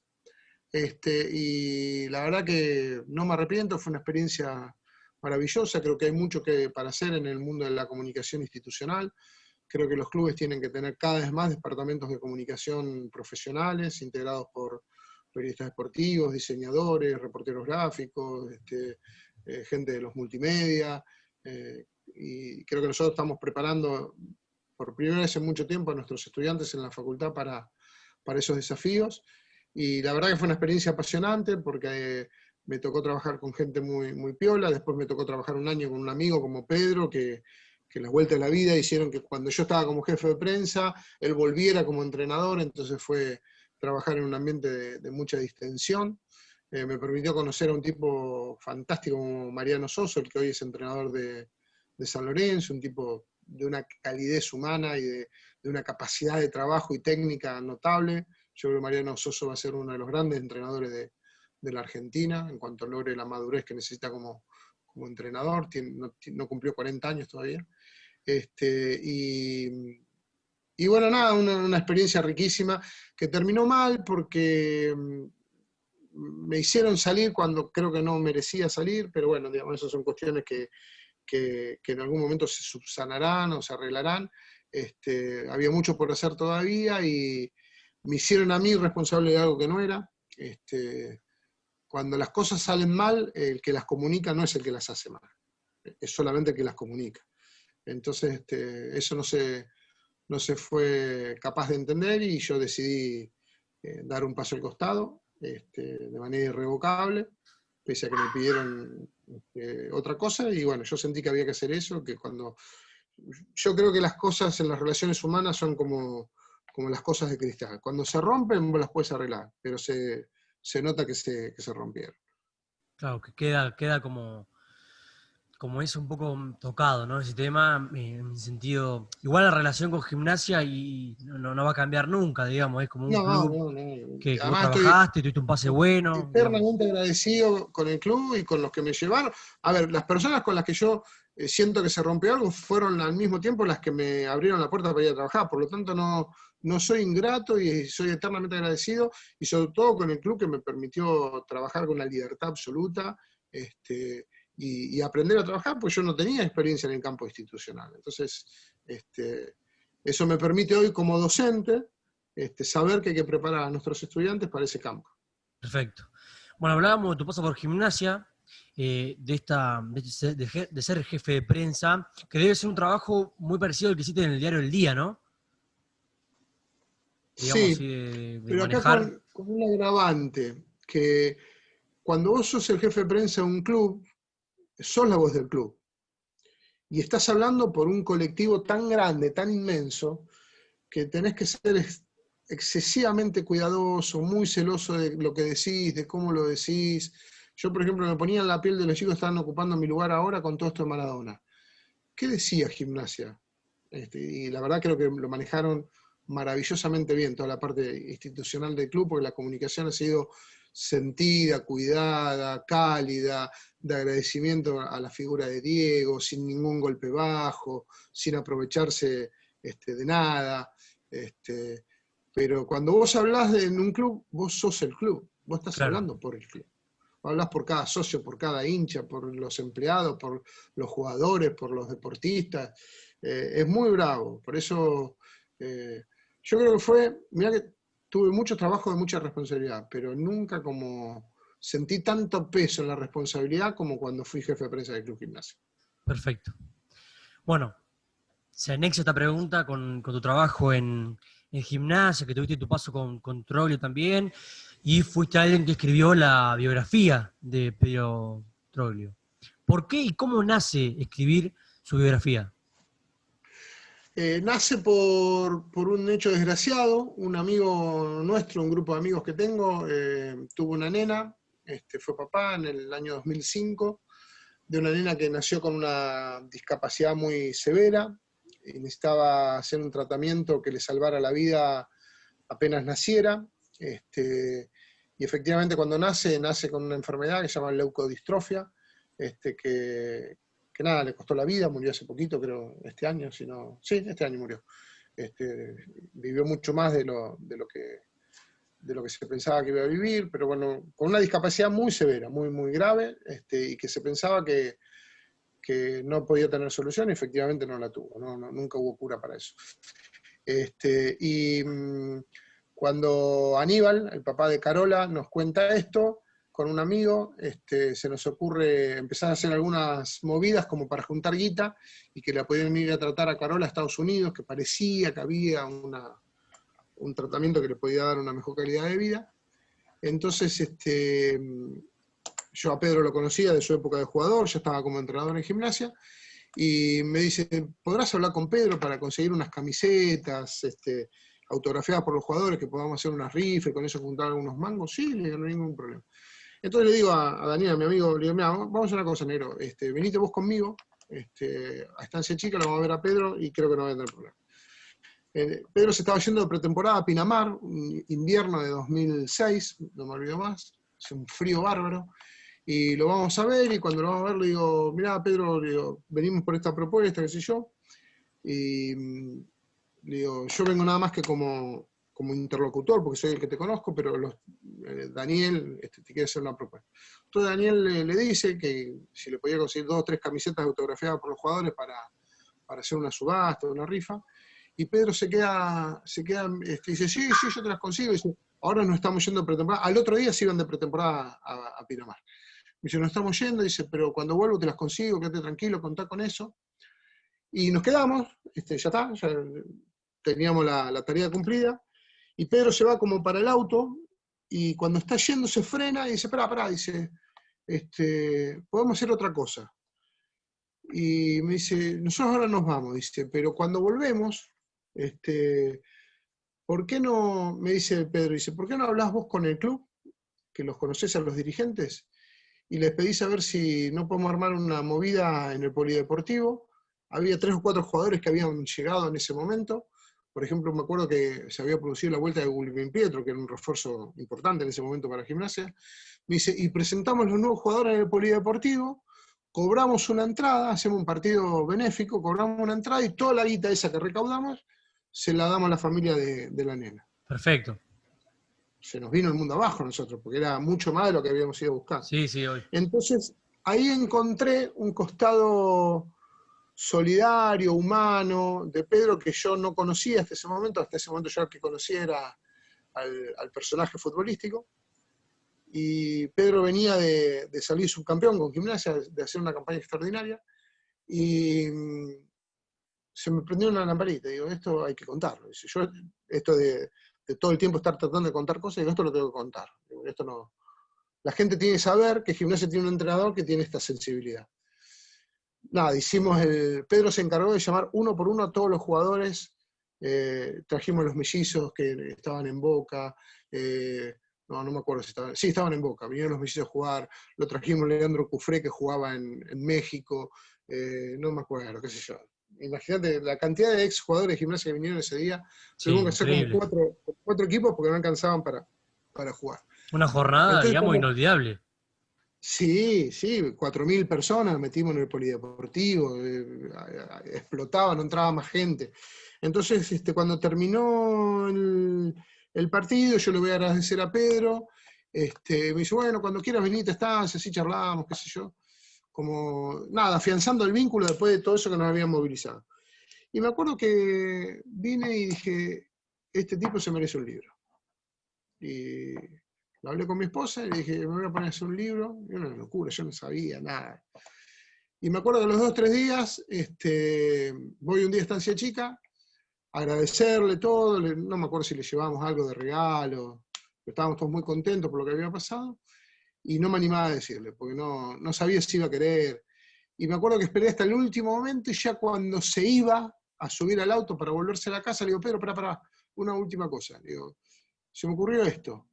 Y la verdad que no me arrepiento, fue una experiencia maravillosa, creo que hay mucho para hacer en el mundo de la comunicación institucional, creo que los clubes tienen que tener cada vez más departamentos de comunicación profesionales, integrados por periodistas deportivos, diseñadores, reporteros gráficos, gente de los multimedia, y creo que nosotros estamos preparando por primera vez en mucho tiempo a nuestros estudiantes en la facultad para esos desafíos. Y la verdad que fue una experiencia apasionante, porque me tocó trabajar con gente muy, muy piola, después me tocó trabajar un año con un amigo como Pedro, que las vueltas de la vida hicieron que cuando yo estaba como jefe de prensa, él volviera como entrenador, entonces fue trabajar en un ambiente de mucha distensión. Me permitió conocer a un tipo fantástico como Mariano Soso, el que hoy es entrenador de San Lorenzo, un tipo de una calidez humana y de una capacidad de trabajo y técnica notable. Yo creo que Mariano Soso va a ser uno de los grandes entrenadores de la Argentina, en cuanto logre la madurez que necesita como entrenador. No cumplió 40 años todavía. Y bueno, nada, una experiencia riquísima, que terminó mal porque me hicieron salir cuando creo que no merecía salir, pero bueno, digamos, esas son cuestiones que en algún momento se subsanarán o se arreglarán. Había mucho por hacer todavía, y me hicieron a mí responsable de algo que no era. Cuando las cosas salen mal, el que las comunica no es el que las hace mal, es solamente el que las comunica. Entonces, eso no se fue capaz de entender, y yo decidí dar un paso al costado, de manera irrevocable, pese a que me pidieron otra cosa, y bueno, yo sentí que había que hacer eso, que cuando... Yo creo que las cosas en las relaciones humanas son como las cosas de cristal. Cuando se rompen, vos las puedes arreglar, pero se nota que se rompieron. Claro, que queda como es un poco tocado, ¿no? Ese tema, en el sentido, igual la relación con Gimnasia y no va a cambiar nunca, digamos, es como un No, club no, no. que vos Además estoy trabajaste, tuviste un pase bueno, digamos. eternamente agradecido con el club y con los que me llevaron. A ver, las personas con las que yo siento que se rompió algo fueron al mismo tiempo las que me abrieron la puerta para ir a trabajar. Por lo tanto, no soy ingrato y soy eternamente agradecido, y sobre todo con el club, que me permitió trabajar con una libertad absoluta, y aprender a trabajar, pues yo no tenía experiencia en el campo institucional. Entonces, eso me permite hoy como docente saber que hay que preparar a nuestros estudiantes para ese campo. Perfecto. Bueno, hablábamos de tu paso por Gimnasia, de ser jefe de prensa, que debe ser un trabajo muy parecido al que hiciste en el diario El Día, ¿no? Digamos Sí, así, de pero acá manejar. con un agravante, que cuando vos sos el jefe de prensa de un club, sos la voz del club. Y estás hablando por un colectivo tan grande, tan inmenso, que tenés que ser excesivamente cuidadoso, muy celoso de lo que decís, de cómo lo decís. Yo, por ejemplo, me ponía en la piel de los chicos que estaban ocupando mi lugar ahora con todo esto de Maradona. ¿Qué decía Gimnasia? Y la verdad creo que lo manejaron maravillosamente bien toda la parte institucional del club, porque la comunicación ha sido sentida, cuidada, cálida, de agradecimiento a la figura de Diego, sin ningún golpe bajo, sin aprovecharse de nada. Pero cuando vos hablás en un club, vos sos el club, vos estás Claro, hablando por el club. Hablas por cada socio, por cada hincha, por los empleados, por los jugadores, por los deportistas. Es muy bravo. Por eso yo creo que mirá que tuve mucho trabajo de mucha responsabilidad, pero nunca como sentí tanto peso en la responsabilidad como cuando fui jefe de prensa del Club Gimnasia. perfecto. Bueno, se anexa esta pregunta con tu trabajo en gimnasia, que tuviste tu paso con Troglio también, y fuiste alguien que escribió la biografía de Pedro Troglio. ¿Por qué y cómo nace escribir su biografía? Nace por un hecho desgraciado. Un amigo nuestro, un grupo de amigos que tengo, tuvo una nena, fue papá en el año 2005, de una nena que nació con una discapacidad muy severa y necesitaba hacer un tratamiento que le salvara la vida apenas naciera. Y efectivamente cuando nace con una enfermedad que se llama leucodistrofia, que nada, le costó la vida, murió hace poquito, creo, este año, este año murió. Vivió mucho más de lo que se pensaba que iba a vivir, pero bueno, con una discapacidad muy severa, muy, muy grave, y que se pensaba que no podía tener solución, y efectivamente no la tuvo, nunca hubo cura para eso. Y cuando Aníbal, el papá de Carola, nos cuenta esto, con un amigo, se nos ocurre empezar a hacer algunas movidas como para juntar guita y que la podían ir a tratar a Carola a Estados Unidos, que parecía que había un tratamiento que le podía dar una mejor calidad de vida. Entonces, yo a Pedro lo conocía de su época de jugador, ya estaba como entrenador en gimnasia, y me dice, ¿podrás hablar con Pedro para conseguir unas camisetas autografiadas por los jugadores, que podamos hacer unas rifas y con eso juntar algunos mangos? Sí, le digo, no hay ningún problema. Entonces le digo a Daniel, mi amigo, le digo, mira, vamos a hacer una cosa, negro, venite vos conmigo, a Estancia Chica, lo vamos a ver a Pedro y creo que no va a tener problema. Pedro se estaba yendo de pretemporada a Pinamar, un invierno de 2006, no me olvido más, hace un frío bárbaro, y lo vamos a ver, y cuando lo vamos a ver le digo, mirá Pedro, le digo, venimos por esta propuesta, qué sé yo, y le digo, yo vengo nada más que como interlocutor, porque soy el que te conozco, pero Daniel te quiere hacer una propuesta. Entonces Daniel le dice que si le podía conseguir 2 o 3 camisetas autografiadas por los jugadores para hacer una subasta, una rifa, y Pedro se queda dice, sí, yo te las consigo, y dice, ahora nos estamos yendo de pretemporada, al otro día se iban de pretemporada a Pinamar. Me dice, nos estamos yendo, dice, pero cuando vuelvo te las consigo, quédate tranquilo, contá con eso. Y nos quedamos, ya está, ya teníamos la tarea cumplida, y Pedro se va como para el auto, y cuando está yendo se frena y dice, pará, dice, podemos hacer otra cosa. Y me dice, nosotros ahora nos vamos, dice, pero cuando volvemos, ¿por qué no, me dice Pedro, dice, ¿por qué no hablás vos con el club, que los conocés a los dirigentes, y les pedís a ver si no podemos armar una movida en el polideportivo? Había 3 o 4 jugadores que habían llegado en ese momento. Por ejemplo, me acuerdo que se había producido la vuelta de Gulbin Pietro, que era un refuerzo importante en ese momento para Gimnasia. Me dice, y presentamos los nuevos jugadores en el polideportivo, cobramos una entrada, hacemos un partido benéfico, cobramos una entrada y toda la guita esa que recaudamos se la damos a la familia de la nena. Perfecto. Se nos vino el mundo abajo a nosotros, porque era mucho más de lo que habíamos ido a buscar. Sí, hoy. Entonces, ahí encontré un costado solidario, humano, de Pedro, que yo no conocía hasta ese momento yo el que conocía era al personaje futbolístico, y Pedro venía de salir subcampeón con Gimnasia, de hacer una campaña extraordinaria, y se me prendió una lamparita, digo, esto hay que contarlo. Dice, yo, esto de todo el tiempo estar tratando de contar cosas, digo, esto lo tengo que contar. Digo, esto no. La gente tiene que saber que Gimnasia tiene un entrenador que tiene esta sensibilidad. Nada, Pedro se encargó de llamar uno por uno a todos los jugadores, trajimos los mellizos que estaban en Boca, no me acuerdo si estaban, sí, estaban en Boca, vinieron los mellizos a jugar, lo trajimos Leandro Cufré que jugaba en México, no me acuerdo, qué sé yo, imagínate la cantidad de ex jugadores de Gimnasia que vinieron ese día. Sí, Tuvimos que hacer increíble. como cuatro equipos porque no alcanzaban para jugar. Una jornada, Entonces, digamos, inolvidable. sí, sí, 4.000 personas metimos en el polideportivo, explotaba, no entraba más gente. Entonces, cuando terminó el partido, yo le voy a agradecer a Pedro. Me dice, bueno, cuando quieras venir, te estás, así charlamos, qué sé yo. Como, nada, afianzando el vínculo después de todo eso que nos habían movilizado. Y me acuerdo que vine y dije, este tipo se merece un libro. Y lo hablé con mi esposa y le dije, me voy a poner a hacer un libro. Y una locura, yo no sabía nada. Y me acuerdo que los 2 o 3 días, voy un día a Estancia Chica, a agradecerle todo, no me acuerdo si le llevábamos algo de regalo, pero estábamos todos muy contentos por lo que había pasado, y no me animaba a decirle, porque no sabía si iba a querer. Y me acuerdo que esperé hasta el último momento, y ya cuando se iba a subir al auto para volverse a la casa, le digo, Pedro, pará, una última cosa. Le digo, se me ocurrió esto.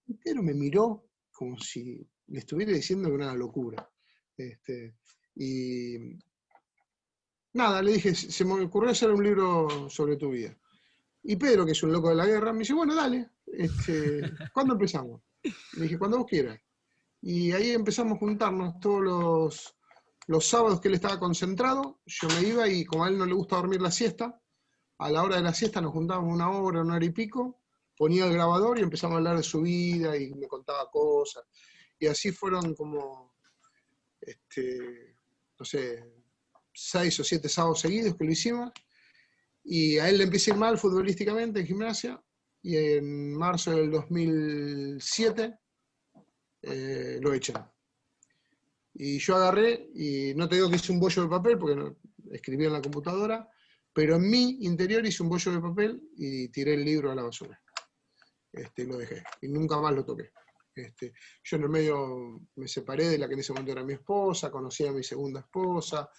Y Pedro me miró como si le estuviera diciendo que era una locura. Y nada, le dije, se me ocurrió hacer un libro sobre tu vida. Y Pedro, que es un loco de la guerra, me dice, bueno, dale, ¿cuándo empezamos? Le dije, cuando vos quieras. Y ahí empezamos a juntarnos todos los sábados que él estaba concentrado, yo me iba y como a él no le gusta dormir la siesta, a la hora de la siesta nos juntábamos una hora y pico, ponía el grabador y empezamos a hablar de su vida y me contaba cosas. Y así fueron como, no sé, 6 o 7 sábados seguidos que lo hicimos. Y a él le empieza a ir mal futbolísticamente en Gimnasia. Y en marzo del 2007 lo echan. Y yo agarré, y no te digo que hice un bollo de papel, porque no, escribí en la computadora, pero en mi interior hice un bollo de papel y tiré el libro a la basura. Lo dejé. Y nunca más lo toqué. Yo en el medio me separé de la que en ese momento era mi esposa, conocí a mi segunda esposa.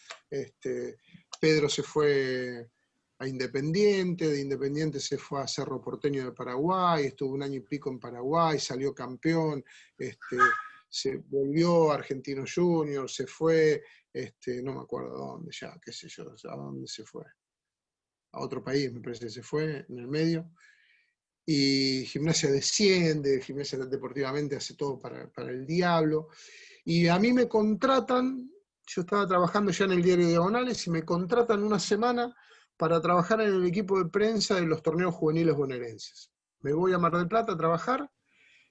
Pedro se fue a Independiente, de Independiente se fue a Cerro Porteño de Paraguay, estuvo 1 año y pico en Paraguay, salió campeón, se volvió a Argentino Junior, se fue, no me acuerdo a dónde ya, qué sé yo, a dónde se fue. A otro país me parece que se fue, en el medio. Y Gimnasia desciende, Gimnasia deportivamente hace todo para el diablo. Y a mí me contratan, yo estaba trabajando ya en el diario Diagonales, y me contratan una semana para trabajar en el equipo de prensa de los torneos juveniles bonaerenses. Me voy a Mar del Plata a trabajar,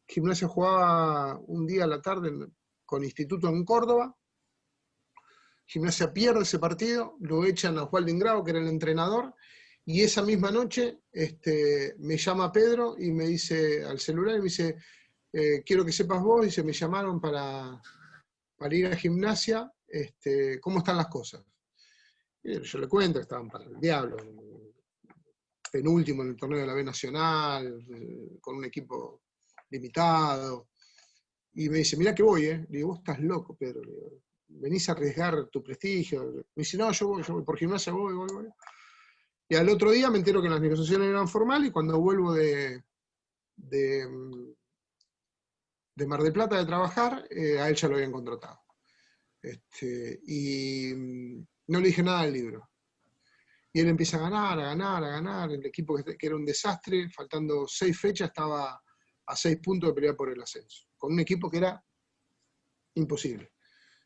Gimnasia jugaba un día a la tarde con Instituto en Córdoba, Gimnasia pierde ese partido, lo echan a Osvaldo Ingrao, que era el entrenador, y esa misma noche me llama Pedro y me dice al celular, y me dice, quiero que sepas vos, dice, me llamaron para ir a Gimnasia, ¿cómo están las cosas? Y yo le cuento que estaban para el diablo, penúltimo en el torneo de la B Nacional, con un equipo limitado. Y me dice, mirá que voy, Le digo, vos estás loco, Pedro. Le digo, venís a arriesgar tu prestigio. Me dice, no, yo voy, por Gimnasia voy. Y al otro día me entero que las negociaciones eran formales, y cuando vuelvo de Mar del Plata de trabajar, a él ya lo habían contratado. Y no le dije nada del libro. Y él empieza a ganar, el equipo que era un desastre, faltando 6 fechas estaba a 6 puntos de pelear por el ascenso, con un equipo que era imposible.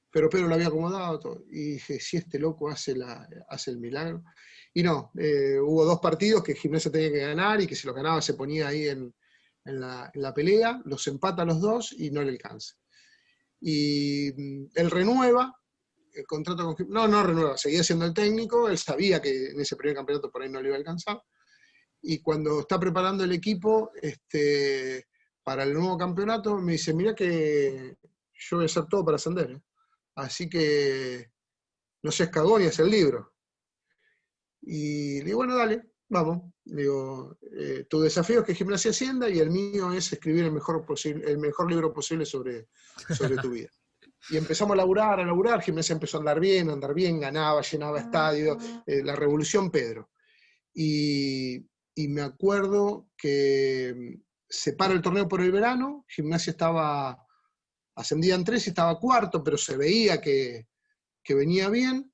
Pero Pedro lo había acomodado todo, y dije, si este loco hace el milagro. Y no, hubo 2 partidos que Gimnasia tenía que ganar, y que si los ganaba se ponía ahí en la pelea, los empata los 2 y no le alcanza. Y él renueva el contrato con Gimnasia, no renueva, seguía siendo el técnico, él sabía que en ese primer campeonato por ahí no le iba a alcanzar, y cuando está preparando el equipo para el nuevo campeonato, me dice, mira que yo voy a hacer todo para ascender, así que no seas cagón y haz el libro. Y le digo, bueno, dale, vamos. Le digo, tu desafío es que Gimnasia ascienda, y el mío es escribir el mejor libro posible sobre tu vida. Y empezamos a laburar, Gimnasia empezó a andar bien, ganaba, llenaba estadios, la revolución Pedro. Y me acuerdo que se para el torneo por el verano, Gimnasia ascendía en 3 y estaba cuarto, pero se veía que venía bien,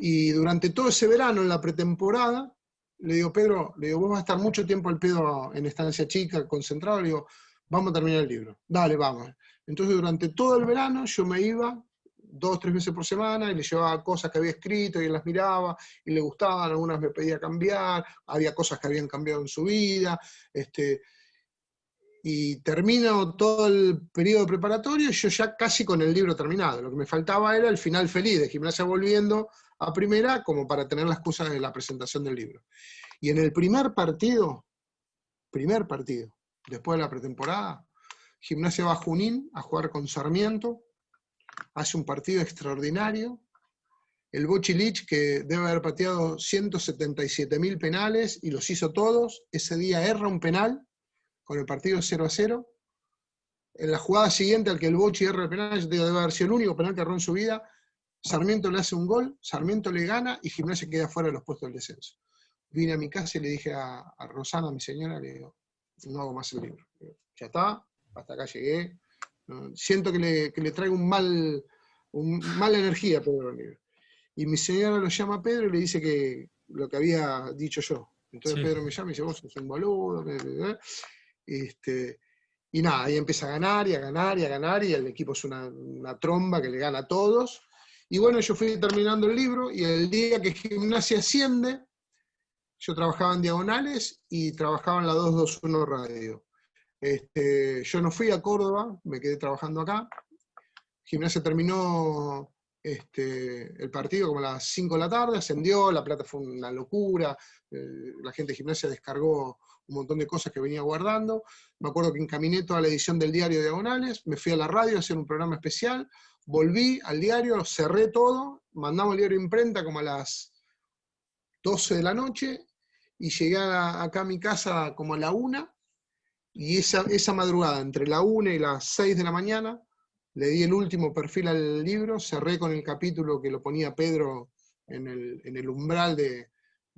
Y durante todo ese verano, en la pretemporada, le digo, Pedro, le digo, vos vas a estar mucho tiempo al pedo en Estancia Chica, concentrado, le digo, vamos a terminar el libro. Dale, vamos. Entonces, durante todo el verano, yo me iba 2, 3 veces por semana y le llevaba cosas que había escrito y él las miraba y le gustaban, algunas me pedía cambiar, había cosas que habían cambiado en su vida, y termino todo el periodo preparatorio, yo ya casi con el libro terminado. Lo que me faltaba era el final feliz de Gimnasia volviendo a primera, como para tener la excusa de la presentación del libro. Y en el primer partido, después de la pretemporada, Gimnasia va a Junín a jugar con Sarmiento, hace un partido extraordinario. El Bochi Lich, que debe haber pateado 177.000 penales y los hizo todos, ese día erra un penal con el partido 0-0. En la jugada siguiente, al que el Bochi erra el penal, yo te digo, debe haber sido el único penal que erró en su vida. Sarmiento le hace un gol, Sarmiento le gana y Gimnasia queda fuera de los puestos del descenso. Vine a mi casa y le dije a Rosana, mi señora, le digo, no hago más el libro. Ya está, hasta acá llegué. Siento que le traigo mala energía a Pedro Oliver. Y mi señora lo llama a Pedro y le dice que lo que había dicho yo. Entonces Sí. Pedro me llama y dice, vos sos un boludo. Y nada, ahí empieza a ganar y a ganar y a ganar, y el equipo es una tromba que le gana a todos. Y bueno, yo fui terminando el libro, y el día que Gimnasia asciende, yo trabajaba en Diagonales y trabajaba en la 221 Radio. Yo no fui a Córdoba, me quedé trabajando acá. Gimnasia terminó el partido como a las 5 de la tarde, ascendió, La Plata fue una locura, la gente de Gimnasia descargó un montón de cosas que venía guardando. Me acuerdo que encaminé toda la edición del diario Diagonales, me fui a la radio a hacer un programa especial, volví al diario, cerré todo, mandamos el diario a imprenta como a las 12 de la noche, y llegué acá a mi casa como a la 1, y esa madrugada, entre la 1 y las 6 de la mañana, le di el último perfil al libro, cerré con el capítulo que lo ponía Pedro en el umbral de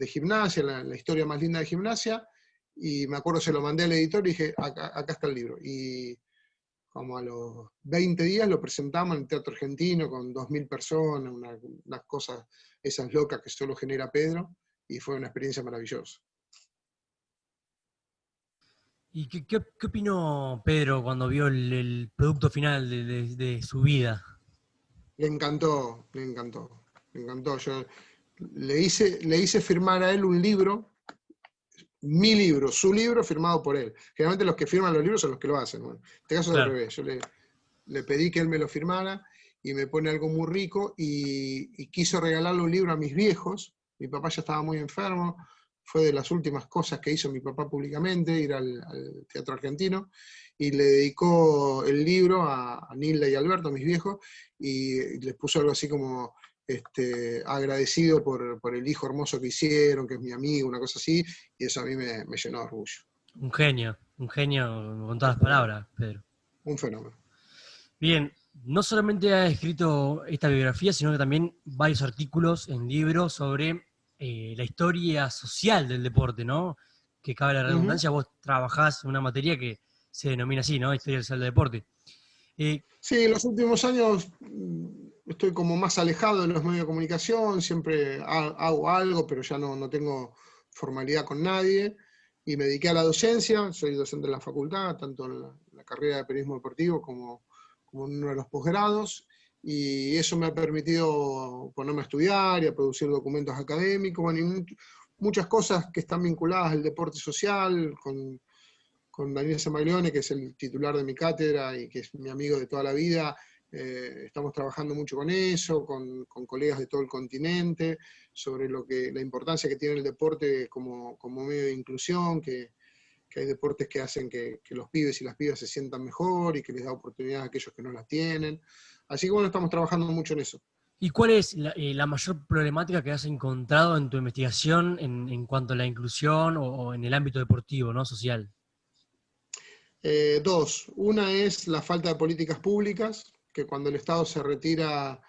Gimnasia, la historia más linda de Gimnasia, y me acuerdo se lo mandé al editor y dije, acá está el libro. Y como a los 20 días lo presentamos en el Teatro Argentino con 2.000 personas, unas cosas esas locas que solo genera Pedro, y fue una experiencia maravillosa. ¿Y qué opinó Pedro cuando vio el producto final de su vida? Le encantó, le encantó, le encantó. Yo le hice firmar a él un libro, mi libro, su libro firmado por él. Generalmente los que firman los libros son los que lo hacen. Bueno, en este caso es al Claro. revés. Yo le pedí que él me lo firmara y me pone algo muy rico, y quiso regalarle un libro a mis viejos. Mi papá ya estaba muy enfermo, fue de las últimas cosas que hizo mi papá públicamente, ir al Teatro Argentino, y le dedicó el libro a Nilda y Alberto, mis viejos, y les puso algo así como agradecido por el hijo hermoso que hicieron, que es mi amigo, una cosa así, y eso a mí me llenó de orgullo. Un genio con todas las palabras, Pedro. Un fenómeno. Bien, no solamente ha escrito esta biografía, sino que también varios artículos en libros sobre la historia social del deporte, ¿no? Que cabe la Uh-huh. redundancia, vos trabajás en una materia que se denomina así, ¿no? Historia social del deporte. Eh, Sí, en los últimos años estoy como más alejado de los medios de comunicación, siempre hago algo, pero ya no tengo formalidad con nadie, y me dediqué a la docencia. Soy docente en la facultad, tanto en la carrera de periodismo deportivo como en uno de los posgrados, y eso me ha permitido ponerme a estudiar y a producir documentos académicos, bueno, y muchas cosas que están vinculadas al deporte social, con Daniel Samaglione, que es el titular de mi cátedra y que es mi amigo de toda la vida. Estamos trabajando mucho con eso, con colegas de todo el continente, sobre la importancia que tiene el deporte como medio de inclusión, que hay deportes que hacen que los pibes y las pibas se sientan mejor y que les da oportunidades a aquellos que no las tienen. Así que bueno, estamos trabajando mucho en eso. ¿Y cuál es la mayor problemática que has encontrado en tu investigación en cuanto a la inclusión o en el ámbito deportivo, ¿no? Social? Dos, una es la falta de políticas públicas, que cuando el Estado se retira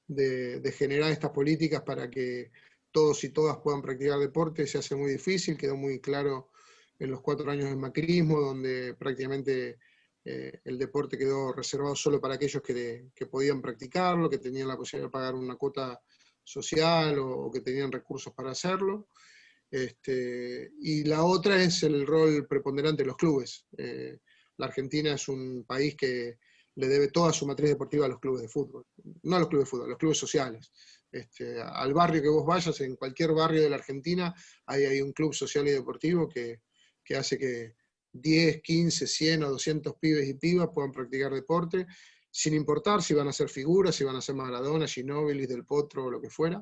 de generar estas políticas para que todos y todas puedan practicar deporte, se hace muy difícil. Quedó muy claro en los 4 años del macrismo, donde prácticamente el deporte quedó reservado solo para aquellos que podían practicarlo, que tenían la posibilidad de pagar una cuota social o que tenían recursos para hacerlo. Y la otra es el rol preponderante de los clubes. La Argentina es un país que le debe toda su matriz deportiva a los clubes de fútbol. No a los clubes de fútbol, a los clubes sociales. Al barrio que vos vayas, en cualquier barrio de la Argentina, hay un club social y deportivo que hace que 10, 15, 100 o 200 pibes y pibas puedan practicar deporte, sin importar si van a ser figuras, si van a ser Maradona, Ginóbili, Del Potro o lo que fuera.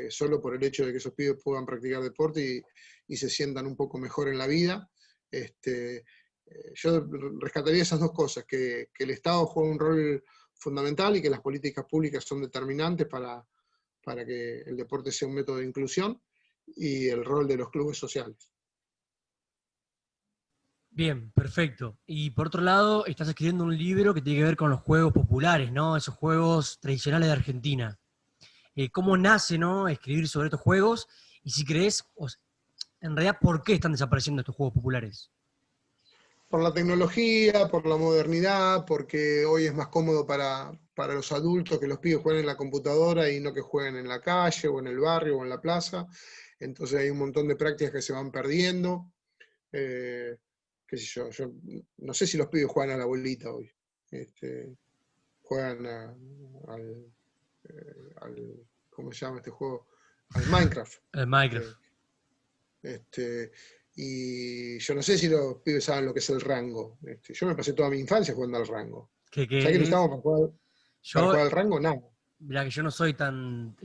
Solo por el hecho de que esos pibes puedan practicar deporte y se sientan un poco mejor en la vida. Yo rescataría esas dos cosas, que el Estado juega un rol fundamental y que las políticas públicas son determinantes para que el deporte sea un método de inclusión, y el rol de los clubes sociales. Bien, perfecto. Y por otro lado, estás escribiendo un libro que tiene que ver con los juegos populares, ¿no? Esos juegos tradicionales de Argentina. ¿Cómo nace, ¿no?, escribir sobre estos juegos? Y si crees, en realidad, ¿por qué están desapareciendo estos juegos populares? Por la tecnología, por la modernidad, porque hoy es más cómodo para los adultos que los pibes jueguen en la computadora y no que jueguen en la calle o en el barrio o en la plaza. Entonces hay un montón de prácticas que se van perdiendo. Qué sé yo no sé si los pibes juegan a la bolita hoy. Juegan ¿cómo se llama este juego? Al Minecraft. El Minecraft. Y yo no sé si los pibes saben lo que es el rango. Yo me pasé toda mi infancia jugando al rango. ¿Qué ¿Sabés que es? necesitamos para Yo, jugar al rango? Nada. mirá que yo no soy tan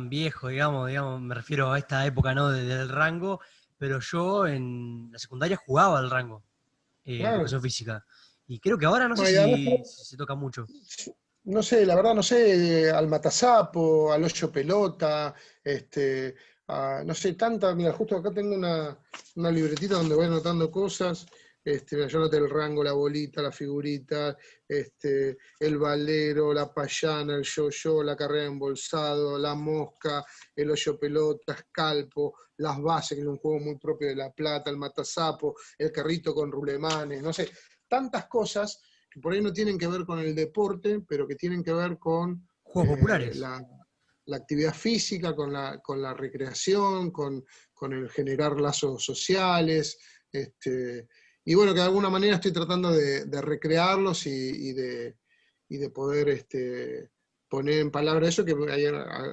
viejo, digamos, me refiero a esta época, ¿no?, del rango, pero yo en la secundaria jugaba al rango, Claro. educación física. Y creo que ahora no sé Bueno, y además, si se toca mucho. no sé, la verdad no sé, al matasapo, al hoyo pelota, no sé, tanta, mira, justo acá tengo una libretita donde voy anotando cosas. Mira, yo anoté el rango, la bolita, la figurita, el valero, la payana, el yo-yo, la carrera de embolsado, la mosca, el hoyo pelota, escalpo, las bases, que es un juego muy propio de La Plata, el matasapo, el carrito con rulemanes, no sé, tantas cosas que por ahí no tienen que ver con el deporte, pero que tienen que ver con Juegos populares. la actividad física, con la recreación, con el generar lazos sociales. Y bueno, que de alguna manera estoy tratando de recrearlos y de poder poner en palabra eso que hay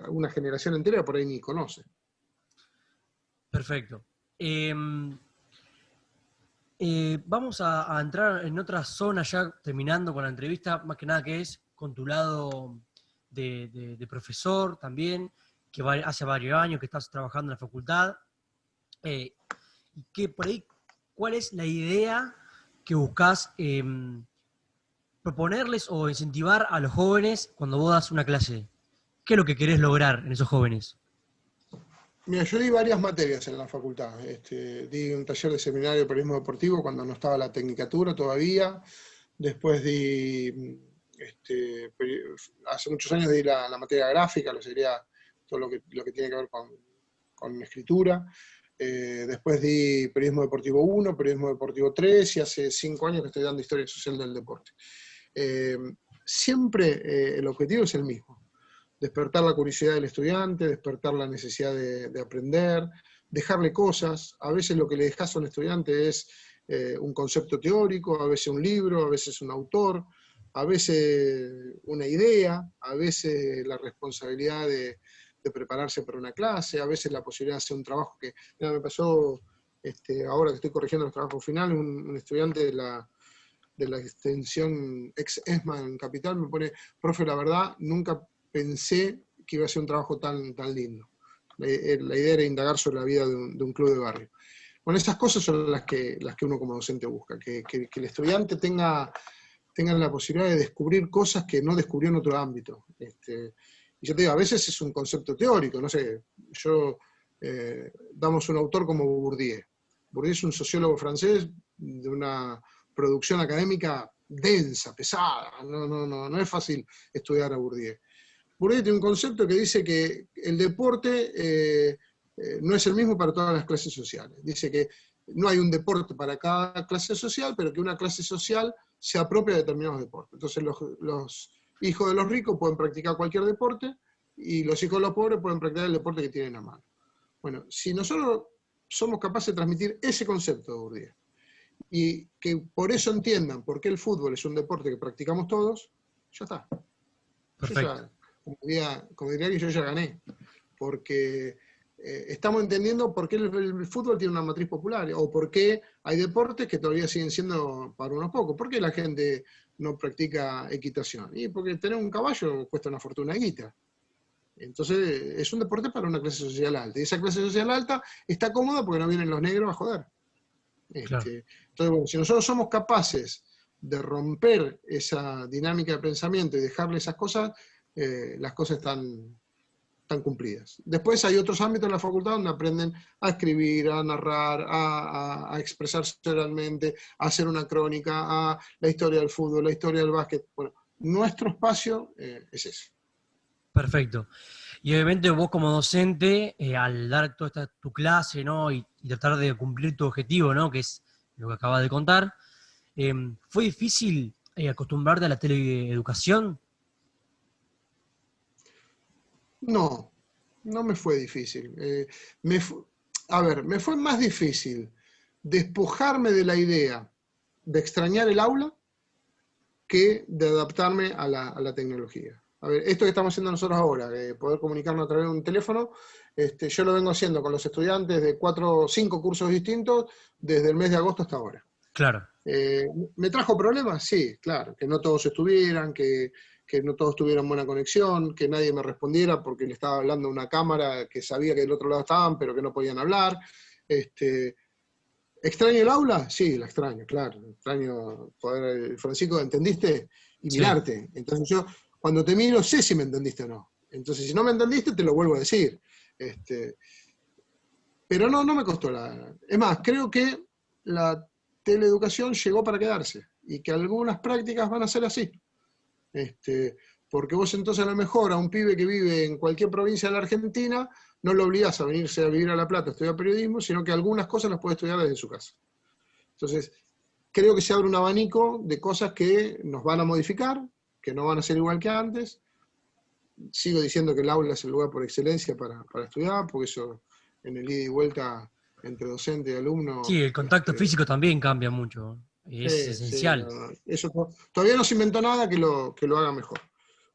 una generación entera por ahí ni conoce. Perfecto. Vamos a entrar en otra zona ya terminando con la entrevista, más que nada que es con tu lado de profesor también, que hace varios años que estás trabajando en la facultad. Y que por ahí, ¿cuál es la idea que buscas proponerles o incentivar a los jóvenes cuando vos das una clase? ¿Qué es lo que querés lograr en esos jóvenes? Mira, yo di varias materias en la facultad. Di un taller de seminario de periodismo deportivo cuando no estaba la tecnicatura todavía. Después hace muchos años di la materia gráfica, lo sería todo lo que tiene que ver con escritura. Después di periodismo deportivo 1, periodismo deportivo 3 y hace 5 años que estoy dando historia social del deporte. Siempre el objetivo es el mismo: despertar la curiosidad del estudiante, despertar la necesidad de aprender, dejarle cosas. A veces lo que le dejas a un estudiante es un concepto teórico, a veces un libro, a veces un autor, a veces una idea, a veces la responsabilidad de prepararse para una clase, a veces la posibilidad de hacer un trabajo que, mira, me pasó ahora que estoy corrigiendo los trabajos finales, un estudiante de la extensión ex-ESMA en Capital me pone: profe, la verdad, nunca pensé que iba a ser un trabajo tan lindo. La idea era indagar sobre la vida de un club de barrio. Bueno, esas cosas son las que uno como docente busca, que el estudiante tenga la posibilidad de descubrir cosas que no descubrió en otro ámbito. Y yo te digo, a veces es un concepto teórico, no sé, damos un autor como Bourdieu. Bourdieu es un sociólogo francés de una producción académica densa, pesada, no es fácil estudiar a Bourdieu. Bourdieu tiene un concepto que dice que el deporte no es el mismo para todas las clases sociales. Dice que no hay un deporte para cada clase social, pero que una clase social se apropia de determinados deportes. Entonces los hijos de los ricos pueden practicar cualquier deporte y los hijos de los pobres pueden practicar el deporte que tienen a mano. Bueno, si nosotros somos capaces de transmitir ese concepto de Bourdieu, y que por eso entiendan por qué el fútbol es un deporte que practicamos todos, ya está. Yo Perfecto. ya, como diría que yo ya gané, porque estamos entendiendo por qué el fútbol tiene una matriz popular, o por qué hay deportes que todavía siguen siendo para unos pocos. ¿Por qué la gente no practica equitación? Y porque tener un caballo cuesta una fortuna de guita. Entonces es un deporte para una clase social alta. Y esa clase social alta está cómoda porque no vienen los negros a joder. Claro. Entonces, bueno, si nosotros somos capaces de romper esa dinámica de pensamiento y dejarle esas cosas, las cosas están cumplidas. Después hay otros ámbitos en la facultad donde aprenden a escribir, a narrar, a expresarse oralmente, a hacer una crónica, a la historia del fútbol, la historia del básquet. Bueno, nuestro espacio es ese. Perfecto. Y obviamente vos como docente, al dar toda tu clase, ¿no? Y tratar de cumplir tu objetivo, ¿no? Que es lo que acabas de contar, ¿fue difícil acostumbrarte a la teleeducación? No, no me fue difícil. A ver, me fue más difícil despojarme de la idea de extrañar el aula que de adaptarme a la tecnología. A ver, esto que estamos haciendo nosotros ahora, de poder comunicarnos a través de un teléfono, yo lo vengo haciendo con los estudiantes de 4 o 5 cursos distintos desde el mes de agosto hasta ahora. Claro. ¿Me trajo problemas? Sí, claro, que no todos estuvieran, que no todos tuvieran buena conexión, que nadie me respondiera porque le estaba hablando a una cámara que sabía que del otro lado estaban, pero que no podían hablar. ¿Extraño el aula? Sí, la extraño, claro. Extraño poder, Francisco, ¿entendiste? Y Sí. mirarte. Entonces yo, cuando te miro, sé si me entendiste o no. Entonces, si no me entendiste, te lo vuelvo a decir. Pero no me costó la... Es más, creo que la teleeducación llegó para quedarse y que algunas prácticas van a ser así. Porque vos entonces a lo mejor a un pibe que vive en cualquier provincia de la Argentina no lo obligás a venirse a vivir a La Plata a estudiar periodismo, sino que algunas cosas las puede estudiar desde su casa. Entonces, creo que se abre un abanico de cosas que nos van a modificar, que no van a ser igual que antes. Sigo diciendo que el aula es el lugar por excelencia para estudiar, porque eso en el ida y vuelta entre docente y alumno. Sí, el contacto físico también cambia mucho. Es Sí, esencial. eso todavía no se inventó nada que lo haga mejor.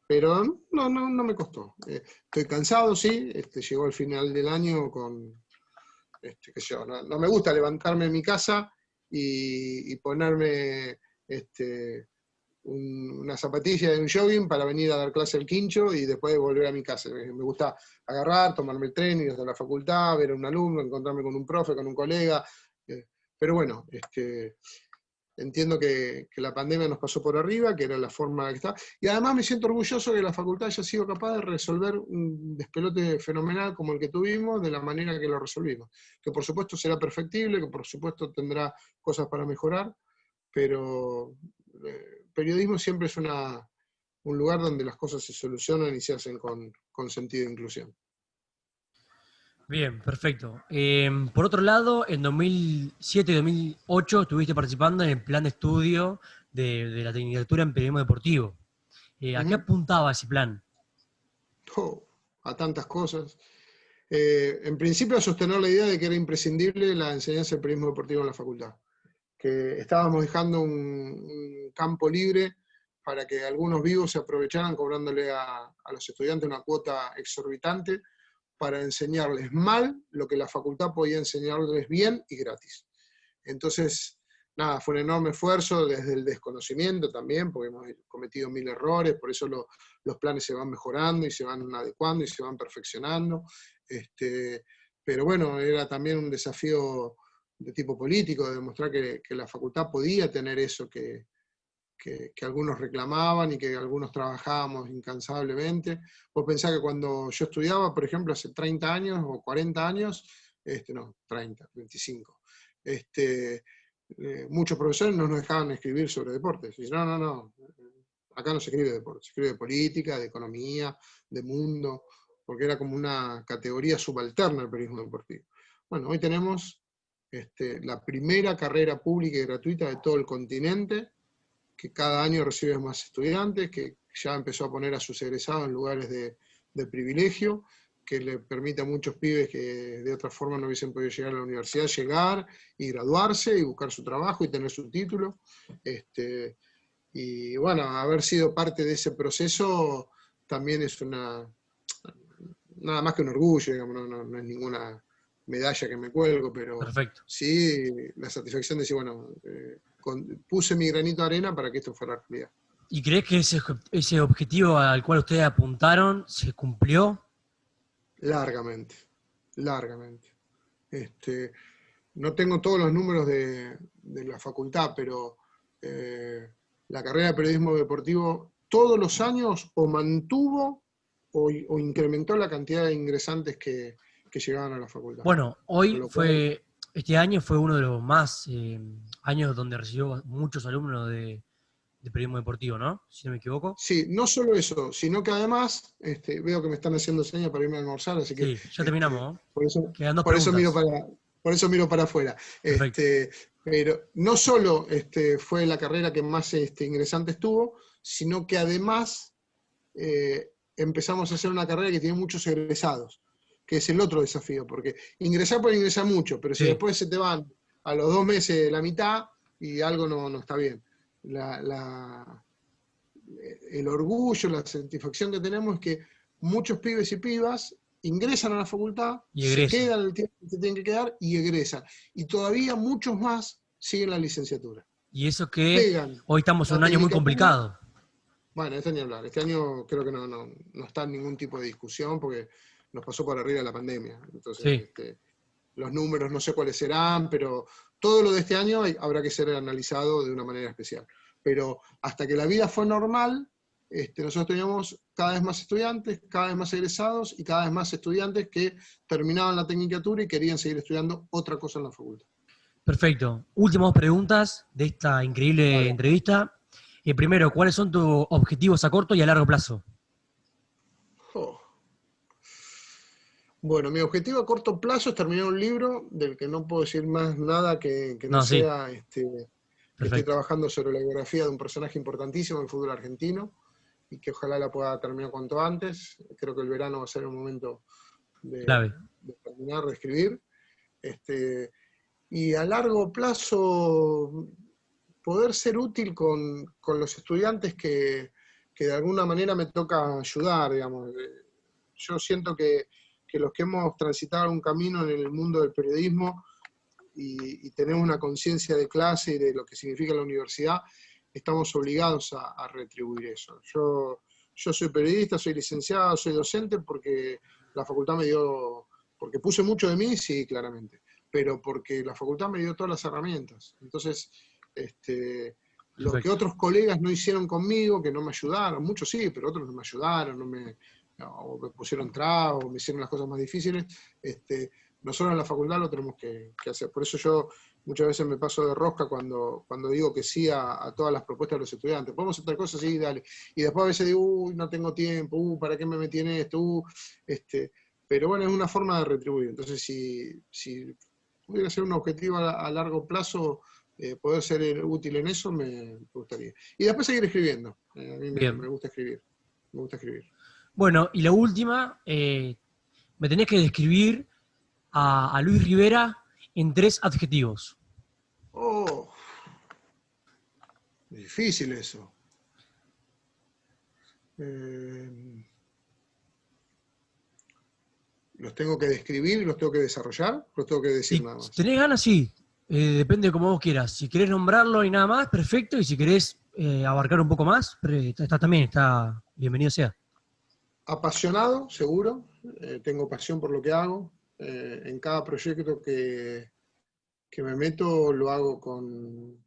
Pero no me costó. Estoy cansado, sí. Llegó el final del año con, qué sé yo, no me gusta levantarme en mi casa y ponerme una zapatilla de un jogging para venir a dar clase al quincho y después volver a mi casa. Me gusta agarrar, tomarme el tren, ir hasta la facultad, ver a un alumno, encontrarme con un profe, con un colega. Pero bueno, entiendo que la pandemia nos pasó por arriba, que era la forma que está. Y además me siento orgulloso que la facultad haya sido capaz de resolver un despelote fenomenal como el que tuvimos, de la manera que lo resolvimos. Que por supuesto será perfectible, que por supuesto tendrá cosas para mejorar, pero periodismo siempre es un lugar donde las cosas se solucionan y se hacen con sentido de inclusión. Bien, perfecto. Por otro lado, en 2007 y 2008 estuviste participando en el plan de estudio de la Tecnicatura en Periodismo Deportivo. ¿A qué apuntaba ese plan? A tantas cosas. En principio, a sostener la idea de que era imprescindible la enseñanza del periodismo deportivo en la facultad. Que estábamos dejando un campo libre para que algunos vivos se aprovecharan cobrándole a los estudiantes una cuota exorbitante para enseñarles mal lo que la facultad podía enseñarles bien y gratis. Entonces, nada, fue un enorme esfuerzo desde el desconocimiento también, porque hemos cometido 1000 errores, por eso los planes se van mejorando y se van adecuando y se van perfeccionando. Pero bueno, era también un desafío de tipo político, de demostrar que la facultad podía tener eso que algunos reclamaban y que algunos trabajábamos incansablemente. Vos pensás que cuando yo estudiaba, por ejemplo, hace 30 años o 40 años, no, 30, 25, muchos profesores no nos dejaban escribir sobre deportes. Y no, acá no se escribe de deportes, se escribe de política, de economía, de mundo, porque era como una categoría subalterna al periodismo deportivo. Bueno, hoy tenemos la primera carrera pública y gratuita de todo el continente, que cada año recibe más estudiantes, que ya empezó a poner a sus egresados en lugares de de privilegio, que le permite a muchos pibes que de otra forma no hubiesen podido llegar a la universidad, llegar y graduarse y buscar su trabajo y tener su título. Y bueno, haber sido parte de ese proceso también es nada más que un orgullo, digamos, no es ninguna medalla que me cuelgo, pero Perfecto. sí la satisfacción de decir, bueno, puse mi granito de arena para que esto fuera realidad. ¿Y crees que ese objetivo al cual ustedes apuntaron se cumplió? Largamente, largamente. No tengo todos los números de la facultad, pero la carrera de periodismo deportivo todos los años o mantuvo o incrementó la cantidad de ingresantes que llegaban a la facultad. Bueno, Con lo cual, este año fue uno de los más años donde recibió muchos alumnos de periodismo deportivo, ¿no? Si no me equivoco. sí, no solo eso, sino que además, veo que me están haciendo señas para irme a almorzar, así que Sí, ya terminamos, ¿no? por eso, Quedan dos por eso miro preguntas. miro para afuera. Perfecto. Pero no solo fue la carrera que más ingresantes tuvo, sino que además empezamos a hacer una carrera que tiene muchos egresados, que es el otro desafío, porque ingresar puede ingresar mucho, pero si Sí. después se te van a los 2 meses la mitad y algo no está bien. El orgullo, la satisfacción que tenemos es que muchos pibes y pibas ingresan a la facultad, Y se egresan. quedan el tiempo que se tienen que quedar y egresan. Y todavía muchos más siguen la licenciatura. Y eso que Pegan hoy estamos en la un año muy tecnicatura. complicado. Bueno, este ni hablar. Este año creo que no está en ningún tipo de discusión porque nos pasó por arriba la pandemia. Entonces, Sí, los números no sé cuáles serán, pero todo lo de este año habrá que ser analizado de una manera especial. Pero hasta que la vida fue normal, nosotros teníamos cada vez más estudiantes, cada vez más egresados y cada vez más estudiantes que terminaban la tecnicatura y querían seguir estudiando otra cosa en la facultad. perfecto. Últimas dos preguntas de esta increíble Vale. entrevista. Primero, ¿cuáles son tus objetivos a corto y a largo plazo? Oh. Bueno, mi objetivo a corto plazo es terminar un libro del que no puedo decir más nada que no No, sí, sea que estoy perfecto. trabajando sobre la biografía de un personaje importantísimo del fútbol argentino y que ojalá la pueda terminar cuanto antes. Creo que el verano va a ser un momento Clave. de terminar de escribir. Y a largo plazo poder ser útil con los estudiantes que de alguna manera me toca ayudar, digamos. Yo siento que los que hemos transitado un camino en el mundo del periodismo y tenemos una conciencia de clase y de lo que significa la universidad, estamos obligados a retribuir eso. Yo soy periodista, soy licenciado, soy docente porque la facultad me dio, porque puse mucho de mí, sí, claramente, pero porque la facultad me dio todas las herramientas. Entonces, lo que Perfecto. otros colegas no hicieron conmigo, que no me ayudaron, muchos sí, pero otros no me ayudaron, o me pusieron trabas, o me hicieron las cosas más difíciles, nosotros en la facultad lo tenemos que hacer. Por eso yo muchas veces me paso de rosca cuando digo que sí a todas las propuestas de los estudiantes. ¿Podemos hacer cosas? Sí, dale. Y después a veces digo, uy, no tengo tiempo, ¿para qué me metí en esto? Pero bueno, es una forma de retribuir. Entonces, si pudiera ser un objetivo a largo plazo, poder ser útil en eso, me gustaría. Y después seguir escribiendo. A mí me Bien. gusta escribir. Me gusta escribir. Bueno, y la última, me tenés que describir a Luis Rivera en tres adjetivos. Oh, difícil eso. ¿Los tengo que describir, los tengo que desarrollar, los tengo que decir Si nada más? tenés ganas, sí. Depende de cómo vos quieras. Si querés nombrarlo y nada más, perfecto. Y si querés abarcar un poco más, está bienvenido sea. Apasionado, seguro. Tengo pasión por lo que hago. En cada proyecto que me meto lo hago con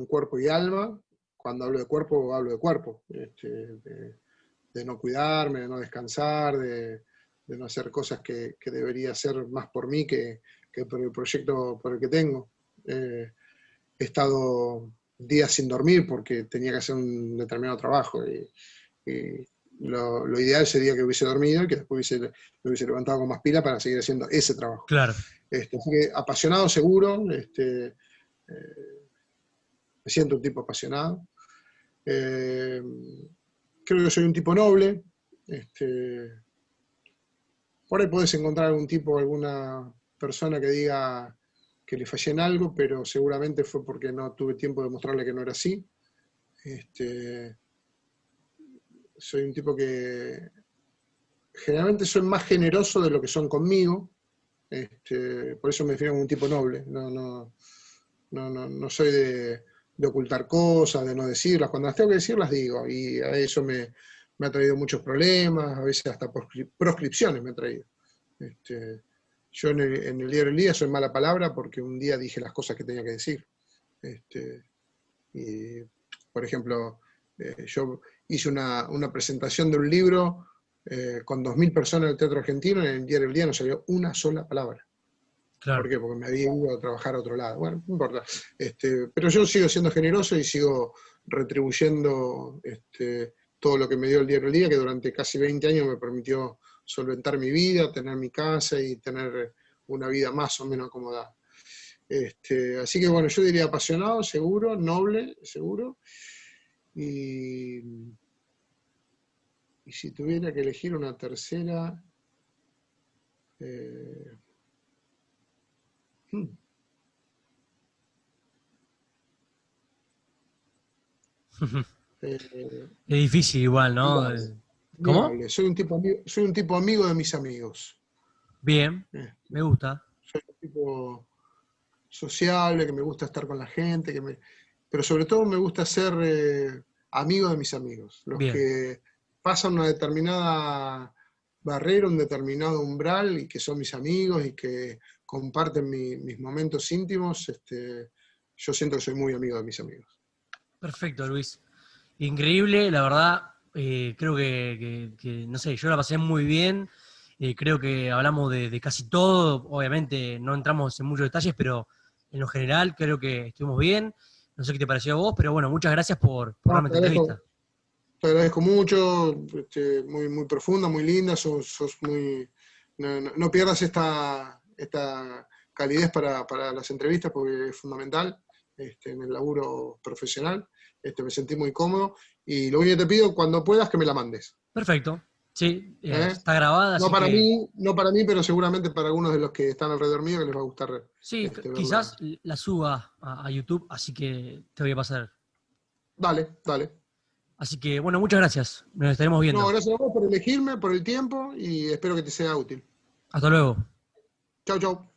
cuerpo y alma. Cuando hablo de cuerpo, hablo de cuerpo. De no cuidarme, de no descansar, de no hacer cosas que debería hacer más por mí que por el proyecto por el que tengo. He estado días sin dormir porque tenía que hacer un determinado trabajo y lo ideal sería que hubiese dormido y que después me hubiese levantado con más pila para seguir haciendo ese trabajo. Claro. Así que apasionado seguro, me siento un tipo apasionado. Creo que soy un tipo noble, Por ahí podés encontrar algún tipo, alguna persona que diga que le fallé en algo, pero seguramente fue porque no tuve tiempo de mostrarle que no era así. Soy un tipo que generalmente soy más generoso de lo que son conmigo, por eso me defino como un tipo noble. No soy de ocultar cosas, de no decirlas. Cuando las tengo que decir, las digo. Y a eso me ha traído muchos problemas, a veces hasta proscripciones me ha traído. Yo en el diario del día soy mala palabra porque un día dije las cosas que tenía que decir. Y, por ejemplo, yo hice una presentación de un libro con 2.000 personas en el Teatro Argentino, y en el diario del día no salió una sola palabra. Claro. ¿Por qué? Porque me había ido a trabajar a otro lado. Bueno, no importa. Pero yo sigo siendo generoso y sigo retribuyendo todo lo que me dio el diario del día, que durante casi 20 años me permitió solventar mi vida, tener mi casa y tener una vida más o menos acomodada. Así que bueno, yo diría apasionado, seguro, noble, seguro. Y si tuviera que elegir una tercera... Es difícil igual, ¿no? amigable, ¿Cómo? amigable. Soy un tipo amigo de mis amigos. Bien, me gusta. Soy un tipo sociable, que me gusta estar con la gente, pero sobre todo me gusta ser amigo de mis amigos, los Bien. que pasan una determinada barrera, un determinado umbral y que son mis amigos y que comparten mis momentos íntimos. Yo siento que soy muy amigo de mis amigos. Perfecto, Luis. Increíble, la verdad. Creo que, no sé, yo la pasé muy bien. Creo que hablamos de casi todo. Obviamente no entramos en muchos detalles, pero en lo general creo que estuvimos bien. No sé qué te pareció a vos, pero bueno, muchas gracias por No, darme esta entrevista. te agradezco mucho, muy, muy profunda, muy linda, sos muy... No pierdas esta calidez para las entrevistas porque es fundamental en el laburo profesional. Me sentí muy cómodo y lo único que te pido, cuando puedas, que me la mandes. Perfecto. Sí, ¿Eh? está grabada, así que No para mí, pero seguramente para algunos de los que están alrededor mío que les va a gustar sí, verla. quizás la suba a YouTube, así que te voy a pasar. Dale, dale. Así que bueno, muchas gracias. Nos estaremos No, viendo. gracias a vos por elegirme, por el tiempo y espero que te sea útil. Hasta luego. Chau, chau.